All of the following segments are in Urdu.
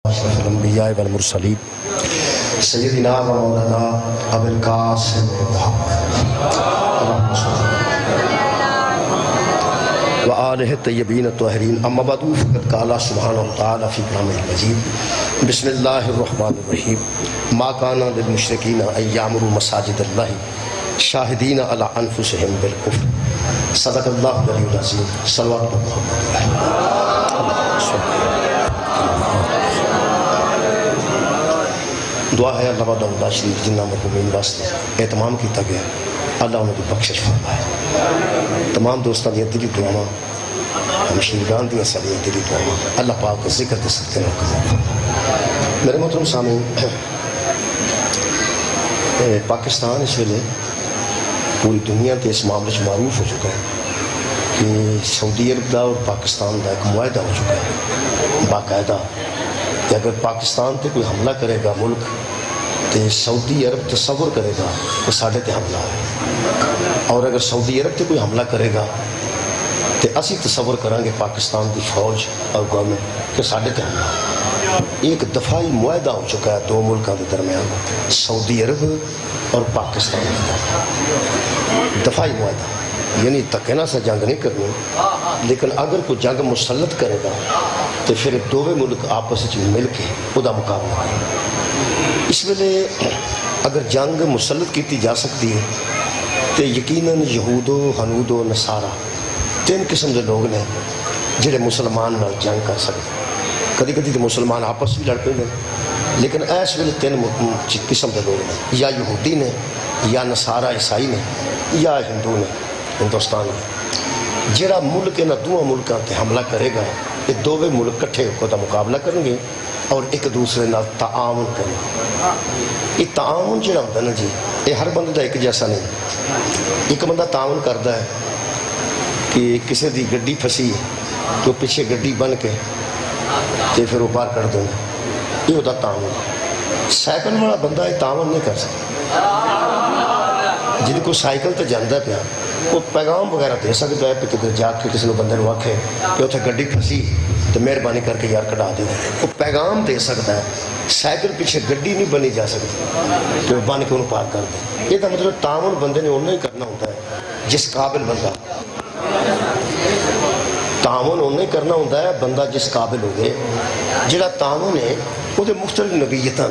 اشرف الانبیاء والمرسلین سیدنا و مولانا ابو القاسم محمد و آلہ الطیبین الطاہرین اما بعد فقد قال سبحانہ وتعالی فی کلامہ المجید بسم اللہ الرحمن الرحیم ما کان للمشرکین ان یعمروا مساجد اللہ شاہدین علی انفسہم بالکفر صدق اللہ العلی العظیم صلوات محمد دعا ہے اللہ وعدہ اللہ شریف جنہ مرحومین واسطے اہتمام کیتا گیا اللہ انہوں کی بخشش فرمائے تمام دوستان دیا دلی دعاواں ہمشیرگان دیا ساری دلی دعاواں اللہ پاک کا ذکر دے سکتے ہیں قبول میرے محترم سامعین پاکستان اس ویلے پوری دنیا تے اس معاملے سے معروف ہو چکا ہے کہ سعودی عرب دا اور پاکستان دا ایک معاہدہ ہو چکا ہے باقاعدہ کہ اگر پاکستان تے کوئی حملہ کرے گا ملک تے سعودی عرب تصور کرے گا کہ ساڑھے تے حملہ ہے اور اگر سعودی عرب تے کوئی حملہ کرے گا تے اسی تصور کریں گے پاکستان کی فوج اور گورنمنٹ کہ ساڑھے تے حملہ ہے ایک دفاعی معاہدہ ہو چکا ہے دو ملکوں کے درمیان سعودی عرب اور پاکستان دفاعی معاہدہ یعنی تکینہ سے جنگ نہیں کرنی لیکن اگر کوئی جنگ مسلط کرے گا تو پھر دووے ملک آپس مل کے خدا مقابلہ کریں اس ویلے اگر جنگ مسلط کیتی جا سکتی ہے تو یقیناً یہود و ہنود و نصارہ تین قسم کے لوگ نے جڑے مسلمان نال جنگ کر سکتے کدی کدی تو مسلمان آپس بھی لڑ پے نے لیکن اس ویلے تین قسم کے لوگ ہیں یا یہودی نے یا نصارہ عیسائی نے یا ہندو نے ہندوستان میں جڑا ملک نہ دو ملکوں تے حملہ کرے گا یہ دووے ملک کٹھے ہو کے مقابلہ کریں گے اور ایک دوسرے نال تعاون کریں گے یہ تعاون جڑا ہوتا ہے نا جی یہ ہر بندے دا ایک جیسا نہیں ایک بندہ تعاون کرتا ہے کہ کسی دی گڈی پھسی تو پیچھے گڈی بن کے تے پھر وہ باہر کر دیں یہ ہوتا تعاون سائیکل والا بندہ یہ تعاون نہیں کر سکتا جن کو سائیکل تے جاندہ پیا وہ پیغام وغیرہ دے سکتا ہے کہ جا کے کسی بندے نے آکھے کہ اتنے گڈی پھسی تو مہربانی کر کے یار کٹا دے وہ پیغام دے سکتا ہے سائیکل پیچھے گڈی نہیں بنی جا سکتی کہ وہ بن کے انہوں پار کر دے یہ تو مطلب تعاون بندے نے انہوں ہی کرنا ہوتا ہے جس قابل بندہ تعاون انہوں ہی کرنا ہوتا ہے بندہ جس قابل ہو گئے جڑا تعاون ہے وہ تو مختلف نوعیتاں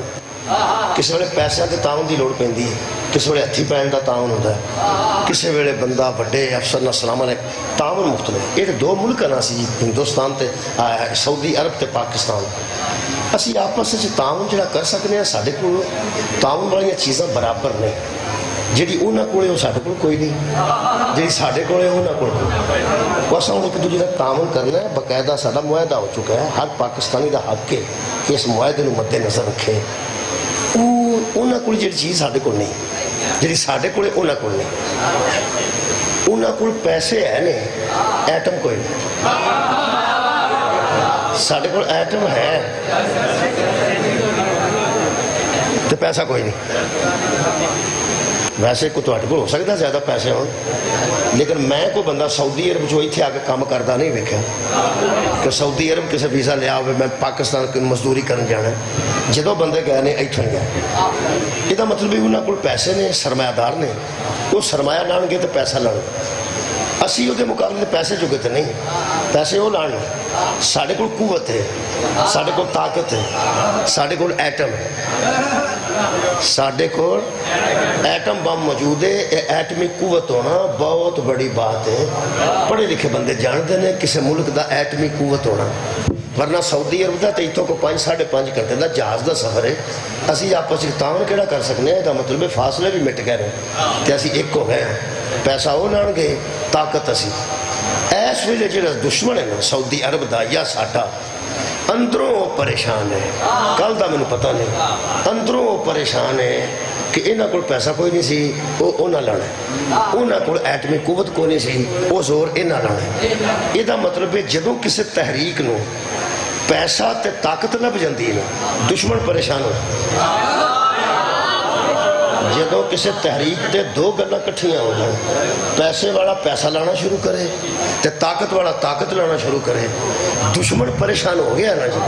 کسی ویلے پیسے کے تعاون کی لوڑ پیندی ہے کسی ویلے ہتھی پہن کا تعاون ہوتا ہے کسی ویلے بندہ بڑے افسر نہ سلام علیکم تعاون مختلف یہ دو ملک نا سی ہندوستان تے سعودی عرب تے پاکستان اسی آپس سے تعاون جڑا کر سکتے ہیں ساڈے کول تعاون والی چیزاں برابر نہیں جیڑی انہاں کولے وہ ساڈے کول کوئی نہیں جیڑی ساڈے کولے انہاں کول کوئی اساں ایک دوجے دا تعاون کرنا ہے باقاعدہ ساڈا معاہدہ ہو چکا ہے ہر پاکستانی دا حق ہے کہ اس معاہدے نو مد نظر رکھے انہاں کول جیڑی چیز ساڈے کول نہیں جیڑی ساڈے کولے انہاں کول نہیں انہاں کول پیسے ہے نہیں ایٹم کوئی نہیں ساڈے کول ایٹم ہے تو پیسہ کوئی نہیں ویسے کوئی تواڈے کول ہو سکتا زیادہ پیسے ہون لیکن میں کوئی بندہ سعودی عرب جو اتنے آ کے کام کرتا نہیں ویکھیا کہ سعودی عرب کسی ویزا لیا ہوئے میں پاکستان کی مزدوری کرن جانا ہے جدو بندے گئے نے اتوں گئے یہ مطلب بھی انہوں کو پیسے نے سرمایہ دار نے وہ سرمایہ لان گے تو پیسہ لان اسی وہ مقابلے پیسے چکے تو نہیں پیسے وہ لان ساڈے کول قوت ہے ساڈے کول طاقت ہے ساڈے کول ایٹم ہے ساڈے کول ایٹم بم موجود ہے ایٹمی قوت ہونا بہت بڑی بات ہے پڑھے لکھے بندے جانتے ہیں کسی ملک دا ایٹمی قوت ہونا ورنہ سعودی عرب دا تو کو 5-5.5 گھنٹے دا جہاز دا سفر ہے اسی آپس تعاون کیڑا کر سکنے ہیں دا مطلب فاصلے بھی مٹ گئے ہیں کہ اسی ایک ہو گئے ہیں پیسہ وہ لان گے طاقت اسی ایس ویلے جڑا دشمن ہے نا سعودی عرب دا یا ساڈا اندروں وہ پریشان ہے کل دا میں نے پتہ نہیں اندروں وہ پریشان ہے کہ انہاں کول پیسہ کوئی نہیں سی وہ انہاں لانا ہے انہاں کول ایٹمی قوت کوئی نہیں سی وہ زور انہاں لانا ہے یہ دا مطلب ہے جدوں کسی تحریک نو پیسہ تے طاقت لب جاندی ہے دشمن پریشان ہو جدوں کسی تحریک تے دو گلاں کٹھیاں ہو جائیں، پیسے والا پیسہ لانا شروع کرے تے طاقت والا طاقت لانا شروع کرے، دشمن پریشان ہو گیا نا جی۔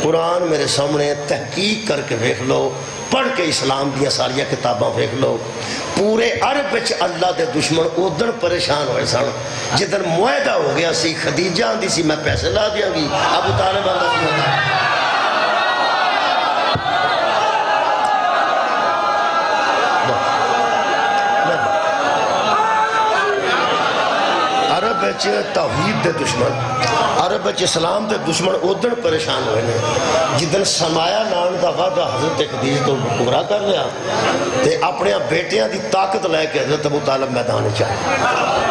قرآن میرے سامنے تحقیق کر کے دیکھ لو، پڑھ کے اسلام دیا ساریا کتاباں دیکھ لو، پورے عرب وچ اللہ دے دشمن ادھر پریشان ہوئے سن جدن معاہدہ ہو گیا سی، خدیجہ آندی سی میں پیسے لا دیا گی، ابو طالب آندہ سی عرب وچ توحید دے دشمن، عرب وچ اسلام دے دشمن ادھر پریشان ہوئے نے جدن سمایا نام دا وعدہ حضرت خدیجہ تو پورا کر لیا تے اپنے بیٹیاں دی طاقت لے کے حضرت ابو طالب میدان چاہے۔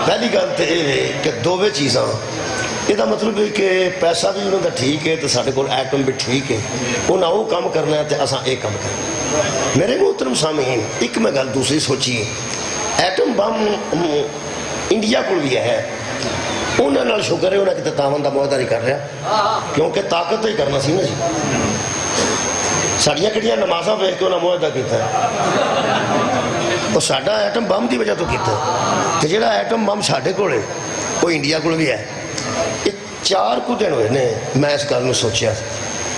پہلی گل تے یہ ہے کہ دوویں چیزاں، یہ دا مطلب ہے کہ پیسہ بھی انہوں دا ٹھیک ہے تو ساڑھے کول ایٹم بھی ٹھیک ہے، انہاں وہ کام کرنا ہے تے اساں ایک کام کرنا ہے۔ میرے محترم سامعین، ایک میں گل دوسری سوچیے، ایٹم بم انڈیا کو بھی ہے، انہوں نے شکر ہے انہوں نے تاون دا معاہدہ نہیں کر رہا کیونکہ طاقت تو ہی کرنا سی نا جی۔ ساڑیاں کڑیاں نمازاں پہ کہ انہوں نے معاہدہ کیتا ہے، تو ساڑھا ایٹم بم دی وجہ تو کیتا ہے، کہ جڑا ایٹم بم ساڑھے کو ہے وہ انڈیا کو بھی ہے۔ یہ 4 کو دن ہوئے نے میں اس گل میں سوچیا،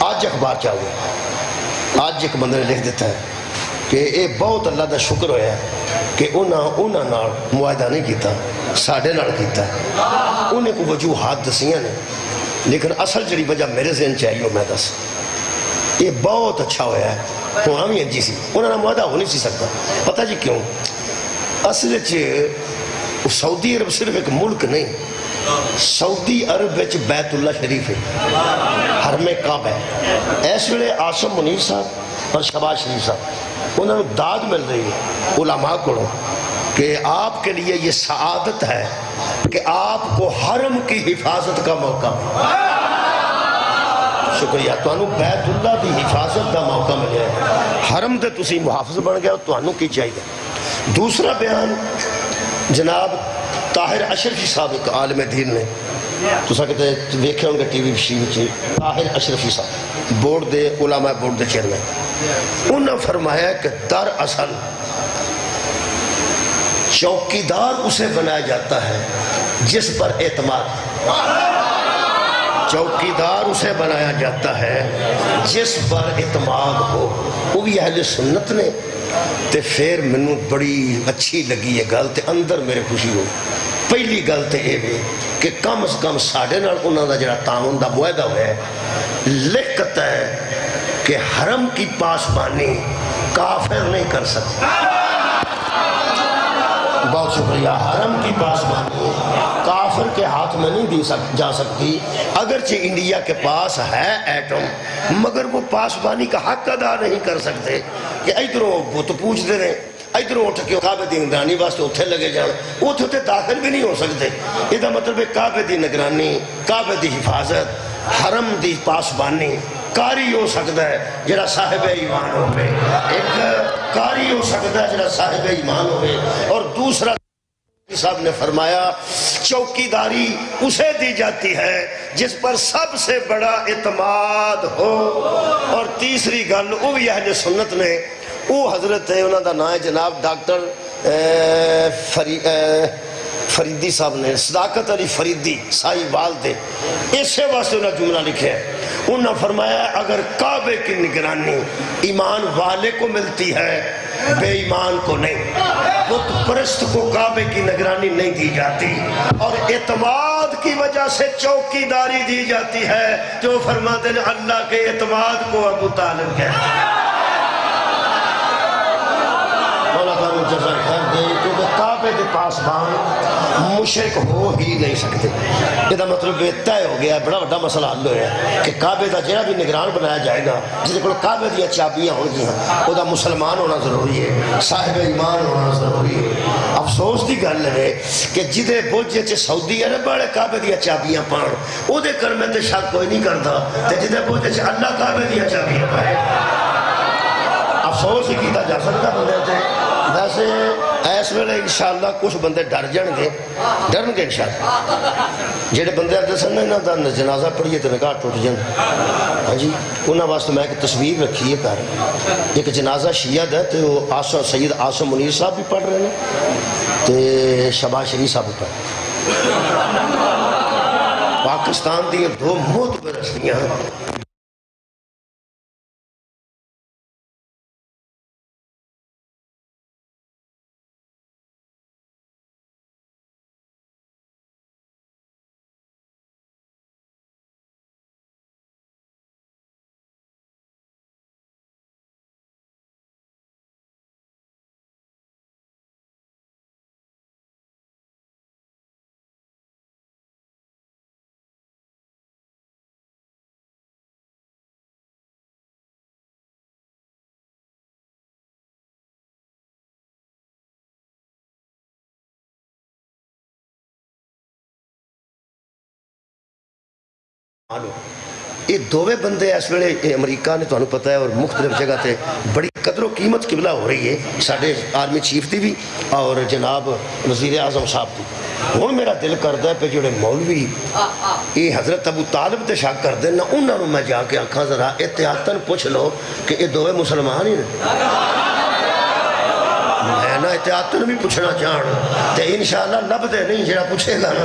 آج اخبار چاہوں، آج ایک بندے نے لکھ دیتا ہے کہ یہ بہت اللہ دا شکر ہویا ہے کہ انہاں نال معاہدہ نہیں کیتا، ساڑھے نال کیتا ہے۔ انہیں کو وجوہات دسیاں نے، لیکن اصل جڑی وجہ میرے ذہن چاہیے میں دس، یہ بہت اچھا ہویا ہے، ہونا بھی انجی سی، انہوں نے معاہدہ ہو نہیں سی سکتا۔ پتہ جی کیوں؟ اصل سعودی عرب صرف ایک ملک نہیں، سعودی عرب وچ بیت اللہ شریف ہے، حرم کعبہ ہے۔ اس ویلے عاصم منیر صاحب اور شہباز شریف صاحب انہوں نے داد مل رہی ہے علماء کو کہ آپ کے لیے یہ سعادت ہے کہ آپ کو حرم کی حفاظت کا موقع ملا۔ شکریہ، تو انہوں بیت اللہ دی حفاظت کا موقع ملے، حرم دے تسی محافظ بن گیا، تو انہوں کی چاہیے۔ دوسرا بیان جناب طاہر اشرفی صاحب ایک عالم دین نے، تو سا کہتے ہیں دیکھیں ان کے ٹی وی شیو طاہر اشرفی صاحب بورڈ دے علماء بورڈ دے چیئرمین، انہوں نے فرمایا کہ در اصل چوکیدار اسے بنایا جاتا ہے جس پر اعتماد، چوکیدار اسے بنایا جاتا ہے جس پر اعتماد ہو۔ وہ بھی اہل سنت نے تے پھر منوں بڑی اچھی لگی یہ گل تے اندر میرے خوشی ہو۔ پہلی گل تے یہ بھی کہ کم از کم ساڑھے نال انہوں دا جڑا تعاون دا معاہدہ ہوئے ہے، لکھتا ہے کہ حرم کی پاسبانی کافر نہیں کر سکتا۔ بہت شکریہ۔ حرم کی پاسبانی کافر کے ہاتھ میں نہیں دی جا سکتی، اگرچہ انڈیا کے پاس ہے ایٹم، مگر وہ پاسبانی کا حق ادا نہیں کر سکتے کہ ادھروں بت پوچھتے رہے، ادھروں اٹھ کے کعبے دی نگرانی واسطے اتھے لگے جان، اتھے داخل بھی نہیں ہو سکتے۔ یہ دا مطلب ہے کعبے دی نگرانی، کعبے دی حفاظت، حرم دی پاسبانی کاری ہو سکتا ہے جڑا صاحب ایمان ہوئے، ایک کاری ہو سکتا ہے جڑا صاحب ایمان ہوئے، اور دوسرا صاحب نے فرمایا چوکیداری اسے دی جاتی ہے جس پر سب سے بڑا اعتماد ہو۔ اور تیسری گل وہ بھی اہل سنت نے، وہ حضرت ہے انہوں دا نام ہے جناب ڈاکٹر فریدی صاحب نے، صداقت علی فریدی سائی والدے، اسے واسطے انہوں نے جملہ لکھے ہیں۔ انہوں نے فرمایا اگر کعبے کی نگرانی ایمان والے کو ملتی ہے بے ایمان کو نہیں، بت پرست کو کعبے کی نگرانی نہیں دی جاتی، اور اعتماد کی وجہ سے چوکیداری دی جاتی ہے، جو فرماتے ہیں اللہ کے اعتماد کو ابو طالب کہتے ہیں۔ مولا تعالیٰ جزا خیر دے، کیونکہ کعبے کے پاسبان مشرک ہو ہی نہیں سکتے۔ یہ مطلب طے ہو گیا، بڑا بڑا مسئلہ حل ہوا ہے کہ کعبے کا جہاں بھی نگران بنایا جائے گا، جس کو کعبے دیا چابیاں ہو گئی ہیں، وہ مسلمان ہونا ضروری ہے، صاحب ایمان ہونا ضروری ہے۔ افسوس کی گل ہے کہ جدے بوجھے چ سعودی عرب والے کعبے دیا چابیاں پان، وہ کر میں تے شک کوئی نہیں کرتا، جدے بوجھے چ اللہ کعبے دیا چابیاں پائے، افسوس ہی کیتا جا سکتا بندے تے۔ ویسے اس ویلے انشاءاللہ کچھ بندے ڈرن گے انشاءاللہ جہے بندے آتے سن انہاں دا جنازہ پڑھیے تو نگاہ ٹوٹ جائے. ہاں جی انہاں واسطے میں ایک تصویر رکھی ہے گھر. ایک جنازہ شیعہ ہے تو سید عاصم منیر صاحب بھی پڑھ رہے ہیں تے شہباز شریف صاحب بھی پڑھ رہے ہیں. پاکستان دی دو معتبر ہستیاں یہ دووے بندے اس ویلے امریکہ نے تو پتہ ہے اور مختلف جگہ تے بڑی قدر و قیمت قبلہ ہو رہی ہے ساڑھے آرمی چیف دی بھی اور جناب وزیر اعظم صاحب دی. ہوں میرا دل کرتا ہے پہ جوڑے مولوی یہ حضرت ابو طالب تے شک کر دیں نا انہوں نے میں جا کے آنکھاں ذرا احتیاطاً پوچھ لو کہ یہ دووے مسلمان ہی نے. میں نا احتیاطاً بھی پوچھنا چاہنا تے انشاءاللہ لب دے نہیں جڑا پوچھے گا نا.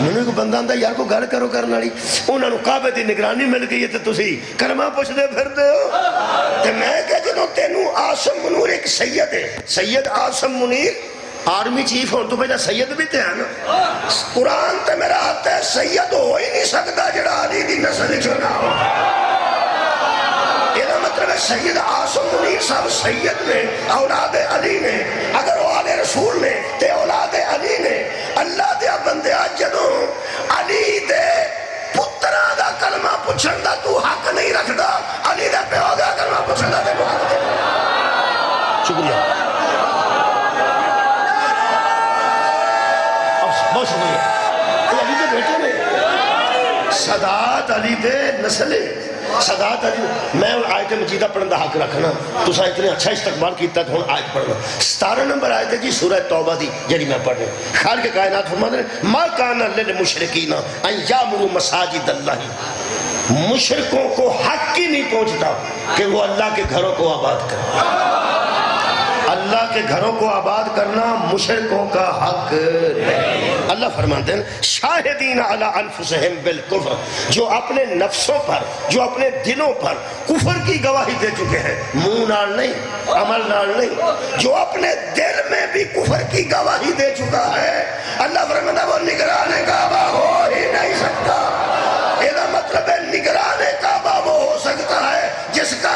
میں نے کو بندہ آندا یار کو گل کرو کرنا لی انہوں نے کعبے دی نگرانی مل گئی ہے تے تسی کرما پوچھ دے پھر دے ہو. تے میں کہ جنہوں تینوں عاصم منیر ایک سید ہے سید عاصم منیر آرمی چیف ہون تو پہلے سید بھی تے ہیں نا. قرآن تے میرا آتا ہے سید ہو ہی نہیں سکتا جڑا علی دی نسل چنا ہو. یہ مطلب ہے سید عاصم منیر صاحب سید نے اولاد علی نے اگر وہ آل رسول نے تے اولاد علی نے. اللہ دیا بندے آج جدوں علی دے پترہ دا کلمہ پوچھن دا تو حق نہیں رکھدا علی دے پیو دا کلمہ پوچھن دا تے حق دے. شکریہ بہت شکریہ. علی دے بیٹے نے سادات علی دے نسلے سادات علی میں آیت مجیدہ پڑھن دا حق رکھنا تو سا اتنے اچھا استقبال کیتا ہے تو ہون آیت پڑھنا. 17 نمبر آیت ہے جی سورہ توبہ دی جڑی میں پڑھ رہا ہوں. خالق کائنات فرماتے ہیں ما کان للمشرکین ان یعمروا مساجد اللہ. مشرکوں کو حق ہی نہیں پہنچتا کہ وہ اللہ کے گھروں کو آباد کریں. اللہ کے گھروں کو آباد کرنا مشرکوں کا حق نہیں. اللہ فرماتے ہیں شاہدین علی انفسہم بالکفر جو اپنے نفسوں پر جو اپنے دلوں پر کفر کی گواہی دے چکے ہیں منہ نال نہیں عمل نال نہیں جو اپنے دل میں بھی کفر کی گواہی دے چکا ہے. اللہ فرماتا ہے وہ نگران کعبہ ہو ہی نہیں سکتا. یہ مطلب ہے نگران کعبہ وہ ہو سکتا ہے جس کا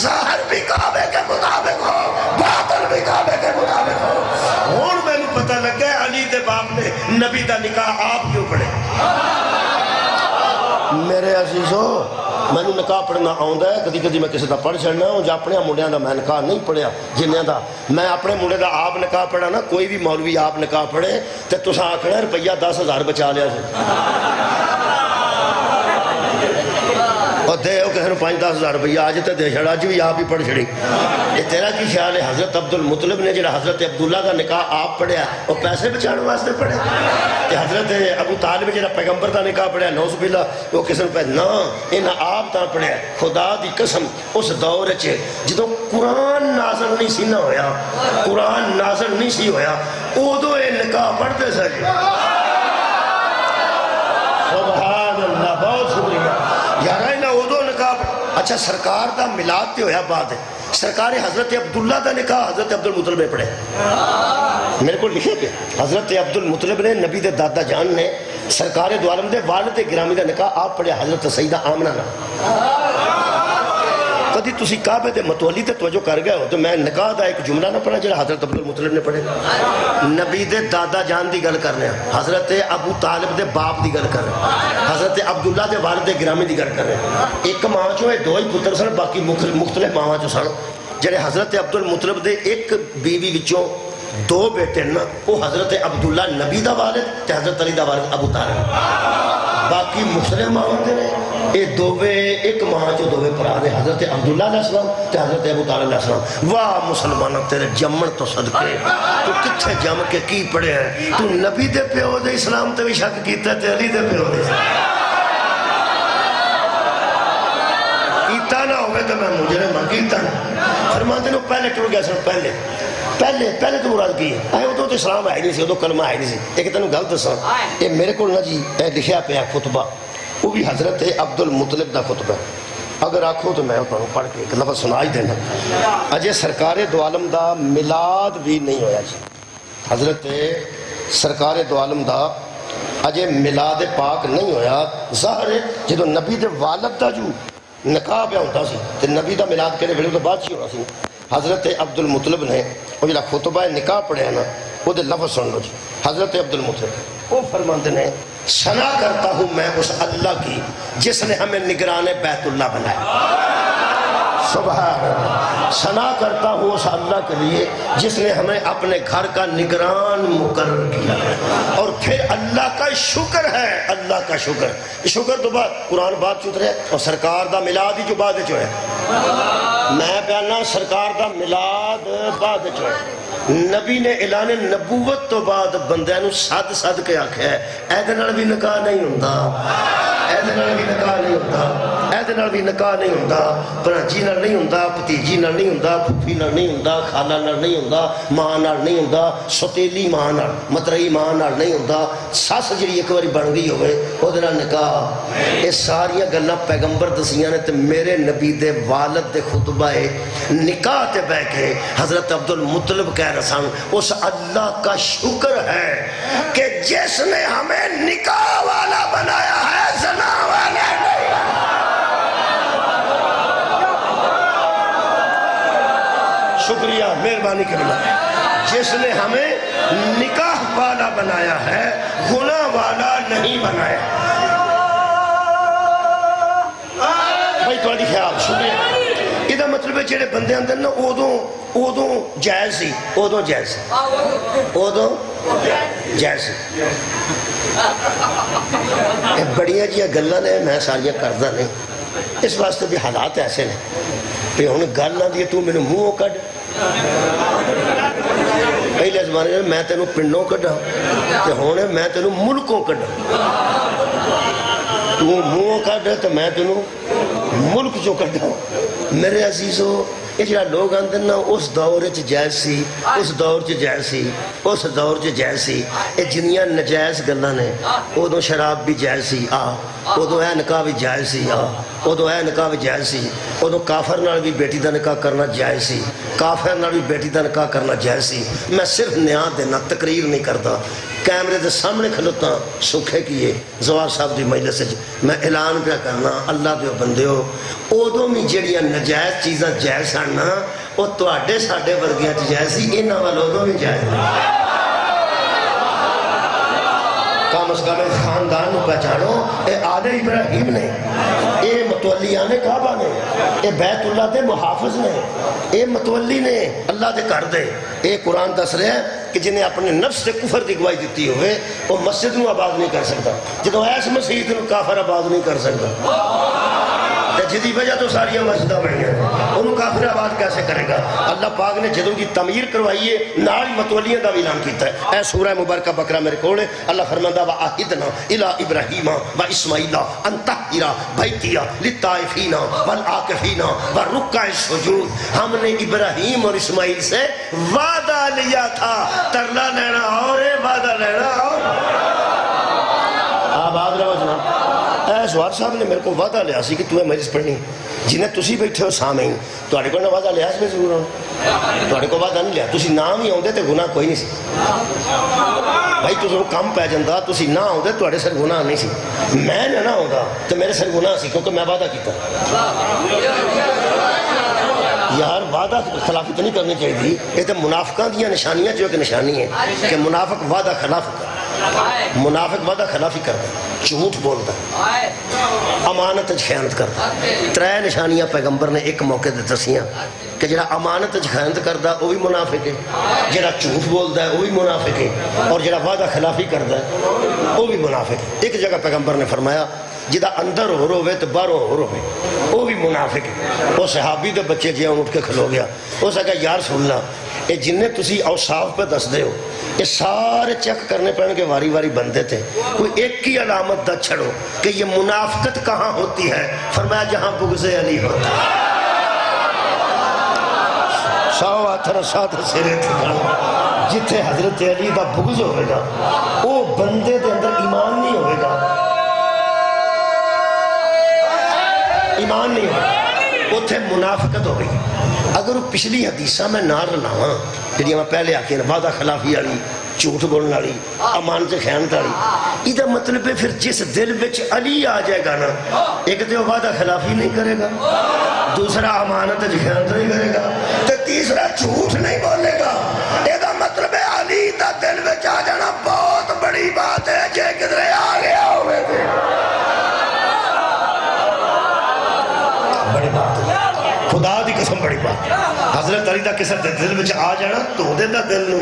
ظاہر بھی کعبے کے مطابق ہو باطن بھی کعبے کے مطابق ہو. اور میں نے پتہ لگا ہے علی دے باپ نے نبی دا نکاح آپ کیوں پڑھے. میرے عزیزو میں نے نکاح پڑھنا آؤندا ہے کدی کدی میں کسی دا پڑھ چڑھنا ہوں جو اپنے منڈیاں دا میں نکاح نہیں پڑھیا جنہیں دا میں اپنے منڈے دا آپ نکاح پڑھا نا کوئی بھی مولوی آپ نکاح پڑھے تے تساں آکھنا روپیہ 10,000 بچا لیا سے اور دے ہو کہنے 5-10,000 روپیہ آج تے دے چھڑا جو آپ ہی پڑھ چھڑی. یہ تیرا کی خیال ہے حضرت عبدالمطلب نے جڑا حضرت عبداللہ کا نکاح آپ پڑھیا وہ پیسے بچانے واسطے پڑھے کہ حضرت ابو طالب جڑا پیغمبر کا نکاح پڑھیا نوز باللہ وہ کس نے پہنے نا انہا آپ تا پڑھیا. خدا دی قسم اس دور چھے جدوں قرآن نازل نہیں سی نہ ہویا قرآن نازل نہیں سی ہویا اودو اے نکاح پڑھتے سجے. سبحان اللہ بہت شکریہ یار ہے نا اودو نکاح. اچھا سرکار دا ملاد تے ہویا بات ہے سرکار حضرت عبداللہ دا نکاح حضرت عبدالمطلب نے پڑھے. میرے کو لکھے کہ حضرت عبدالمطلب نے نبی دے دادا جان نے سرکار دو عالم دے والد گرامی دا نکاح آپ پڑھے حضرت سیدہ آمنہ نا. کدی تسی کعبے دے متولی تے توجہ کر گئے ہو تو میں نکاح دا ایک جملہ نہ پڑھا جڑا حضرت عبدالمطلب نے پڑھے. نبی دے دادا جان دی گل کر رہے ہیں حضرت ابو طالب دے باپ دی گل کر رہے ہیں حضرت عبداللہ دے والد گرامی دی گل کر رہے ہیں. ایک ماں چوں دو ہی پتر سن باقی مختلف ماں چوں سن جڑے حضرت عبدالمطلب دے ایک بیوی وچوں 2 بیٹے نا وہ حضرت عبداللہ نبی دا والد تے حضرت علی دا والد ابو طالب. باقی مسلم آتے ہیں یہ دووے ایک ماں چو دووے پرا دے حضرت عبداللہ علیہ السلام تے حضرت ابو طالب علیہ السلام واہ مسلمانہ تیرے جمن تو صدقے تو کتھے جم کے کی پڑے ہیں تو نبی دے پیو دے اسلام تے بھی شک کیتا تے علی دے پیو دے کیتا نہ ہوئے تو میں مجرم ہاں کیتا نہ فرماتے ہیں پہلے ٹوٹ گیا سن پہلے تو مراد کی ہے وہ تو اسلام ہے نہیں سی وہ تو کلمہ ہے نہیں سی ایک تنوں گل دساں یہ میرے کو نہ جی اے لکھیا پیا خطبہ وہ بھی حضرت عبد المطلب دا خطبہ اگر آکھو تو میں تمہیں پڑھ کے ایک لفظ سنا ہی دینا اجے سرکار دو عالم دا میلاد بھی نہیں ہویا جی حضرت سرکار دو عالم دا اجے میلاد پاک نہیں ہویا ظاہر ہے جدو نبی دے والد دا جو نکاح پہ ہوتا سی تے نبی دا میلاد کہنے بھلے تو بات چی ہونا سی حضرت عبد المطلب نے وہ جڑا خطبہ نکاح پڑھے ہیں نا وہ دے لفظ سن لو جی حضرت عبد المطلب وہ فرماتے ہیں ثنا کرتا ہوں میں اس اللہ کی جس نے ہمیں نگران بیت اللہ بنایا سبحان اللہ ثنا کرتا ہوں اس اللہ کے لیے جس نے ہمیں اپنے گھر کا نگران مقرر کیا اور پھر اللہ کا شکر ہے اللہ کا شکر تو بعد قرآن بات چوت رہے اور سرکار دا میلاد ہی جو بعد جو ہے میں بیانا سرکار دا میلاد بعد جو ہے نبی نے اعلان نبوت تو بعد بندے نو صد کے آکھا ہے ایدے نال بھی نکاح نہیں ہوندہ ایدے نال بھی نکاح نہیں ہوندہ ایدے نال بھی نکاح نہیں ہوندہ پرانچی نال نہیں ہوندہ پتیجی نال نہیں ہوندہ پھوپھی نال نہیں ہوندہ خالہ نال نہیں ہوندہ ماں نال نہیں ہوندہ سوتیلی ماں نال مترئی ماں نال نہیں ہوندہ ساس جڑی ایک باری بن گئی ہوئے او دے نال نکاح یہ ساریاں گلاں پیغمبر دسیاں نے تے میرے نبی دے والد دے خطبہ نکاح تے بہ کے حضرت عبد المطلب کہہ رسان اس اللہ کا شکر ہے کہ جس نے ہمیں نکاح والا بنایا ہے زنا والا نہیں شکریہ مہربانی کرنا جس نے ہمیں نکاح والا بنایا ہے گناہ والا نہیں بنایا بھائی تھوڑی خیال شکریہ یہ مطلب ہے جڑے بندے اندر نا اودوں جائز سی اودوں جائز سی بڑیاں جیاں گلاں نے میں ساریاں کردہ نہیں اس واسطے بھی حالات ایسے نے کہ ہن گل نہ دی تو مینوں منہوں کڈ پہلے زمانے میں میں تینوں پنڈوں کڈا تے ہن میں تینوں ملکوں کڈا تو منہوں کڈ تے میں تینوں ملک جو کڈا میرے عزیزو یہ جڑا لوگ آندے نا اس دور چ جائز سی اس دور چ جائز سی اس دور چ جائز سی یہ جنیاں نجائز گلاں نے ادو شراب بھی جائز سی ادو اے نکاح بھی جائز سی ادو اے نکاح بھی جائز سی ادو کافر نال بھی بیٹی دا نکاح کرنا جائز سی کافر نال بھی بیٹی دا نکاح کرنا جائز سی میں صرف نیا دینا تقریر نہیں کرتا کیمرے دے سامنے کھلوتا سکھے کیے زوار صاحب دی مجلس میں اعلان پہ کرنا اللہ دے بندے ہو ادو بھی جڑیاں نجائز چیزاں جائز سن نا وہ تواڈے ساڈے ورگیاں چ جائز سی انہاں وال ادو بھی جائز کم از کم خاندان پہچانو اے آل ابراہیم نے اے متولیان کعبہ نے اے بیت اللہ دے محافظ نے اے متولی نے اللہ دے کر دے اے قرآن دس رہے ہیں کہ جنہیں اپنے نفس سے کفر دی گواہی دیتی ہوئے وہ مسجد نو آباد نہیں کر سکتا جدو ایس مسجد نو کافر آباد نہیں کر سکتا جدی وجہ تو ساری مسجدہ بڑی ہیں انہوں کافر آباد کیسے کرے گا اللہ پاک نے جدوں کی تعمیر کروائیے نال متولیاں دا بھی اعلان کیتا ہے اے سورہ مبارکہ بقرہ میرے کوڑے اللہ فرماندا وَآہِدْنَا إِلَىٰ إِبْرَاهِيمَ وَإِسْمَاعِيلَ أَن طَهِّرَ بَيْتِيَ لِلطَّائِفِينَ وَالْعَاكِفِينَ وَالرُّكَّعِ السُّجُودِ ہم نے ابراہیم اور اسماعیل سے وعدہ لیا تھا ترلا لینا اور وعدہ لینا اور آباد رہو جناب اے زوار صاحب نے میرے کو وعدہ لیا سی کہ تو مجلس پڑھنی جنہیں تسی بیٹھے ہو سامعین تواڈے کو نہ وعدہ لیا اس میں ضرور ہوں تواڈے کو وعدہ نہیں لیا تسی نام ہی آؤندے تے گناہ کوئی نہیں سی بھائی تو ضرور کم پہ جاندہ تسی نہ آؤندے تواڈے سر گناہ نہیں سی میں نہ آؤندہ تو میرے سر گناہ سی کیونکہ میں وعدہ کیتا یار وعدہ خلافی تو نہیں کرنی چاہیے یہ تو منافقان دیا نشانیاں جو ایک نشانی ہے کہ منافق وعدہ خلاف منافق وعدہ خلافی کرتا، جھوٹ بولتا، امانت خیانت کرتا۔ ترے نشانیاں پیغمبر نے ایک موقع دے دسیاں کہ جڑا امانت خیانت کرتا وہ بھی منافق ہے، جڑا جھوٹ بولتا ہے وہ بھی منافق ہے، اور جڑا وعدہ خلافی کرتا ہے وہ بھی منافق ہے۔ ایک جگہ پیغمبر نے فرمایا جدا اندر ہو روے تو باہر ہو روے وہ بھی منافق ہے۔ وہ صحابی دے بچے جیوں اٹھ کے کھلو گیا، اس نے کہا یا رسول اللہ یہ جنہیں تسی اوصاف پہ دس دے ہو یہ سارے چیک کرنے پڑنے کے واری واری بندے تھے، کوئی ایک ہی علامت دا چھڑو کہ یہ منافقت کہاں ہوتی ہے؟ فرمایا جہاں بغض علی ہوتا ہے۔ ساو آتھر ساتھ سرے ٹھکانا جتھے حضرت علی دا بغض ہوئے گا وہ بندے دے اندر ایمان نہیں ہوئے گا، ایمان نہیں ہوئے، اتھے منافقت ہو گئی۔ اگر وہ پچھلی حدیثہ میں نہ رلاواں جڑی میں پہلے آکے وعدہ خلافی والی، جھوٹ بولنے والی، امانت خیانت والی، یہ مطلب ہے پھر جس دل وچ علی آ جائے گا نا، ایک تو وعدہ خلافی نہیں کرے گا، دوسرا امانت خیانت نہیں کرے گا، تو تیسرا جھوٹ نہیں بولے گا۔ یہ مطلب ہے علی دا دل وچ آ جانا بہت بڑی بات ہے، جے کدھر آ گیا ہوئے تھے بڑی بات ہے، خدا دی قسم بڑی بات ہے۔ حضرت علی دا کسے دل وچ آ جانا تو دے دا دل نو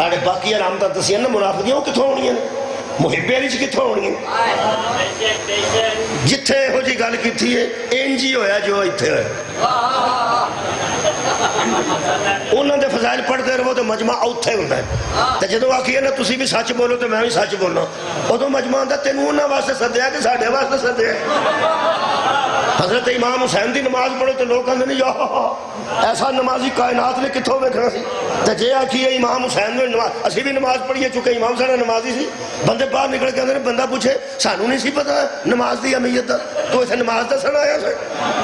اڑے باقی علامتاں دسیاں نا منافقیاں وہ کتھوں ہونیاں نے، محب علی چ کتھوں ہونیاں، جتھے ہو جی گل کیتی ہے انجی ہویا جو ایتھے ہویا، انہوں نے فضائل پڑھتے رہو تو مجمع اوتھے ہوتا ہے، تو جدو آکھیے نا تسی بھی سچ بولو تو میں بھی سچ بولنا، وہ تو مجمع ہوتا ہے تینوں انہوں واسطے سدیا کہ ساڑھے واسطے سدیا۔ حضرت امام حسین دی نماز پڑھو تو لوگ کہتے ہیں یا ایسا نمازی کائنات نے کتھوں ویکھنا سی، تو جے آکھیے امام حسین نے نماز اسی بھی نماز پڑھیے چونکہ امام حسین نمازی سی، بندے باہر نکل کے اندر بندہ پوچھے سانو نہیں سی پتا نماز دی اہمیت دا، تو اسے نماز دا سنا آیا سے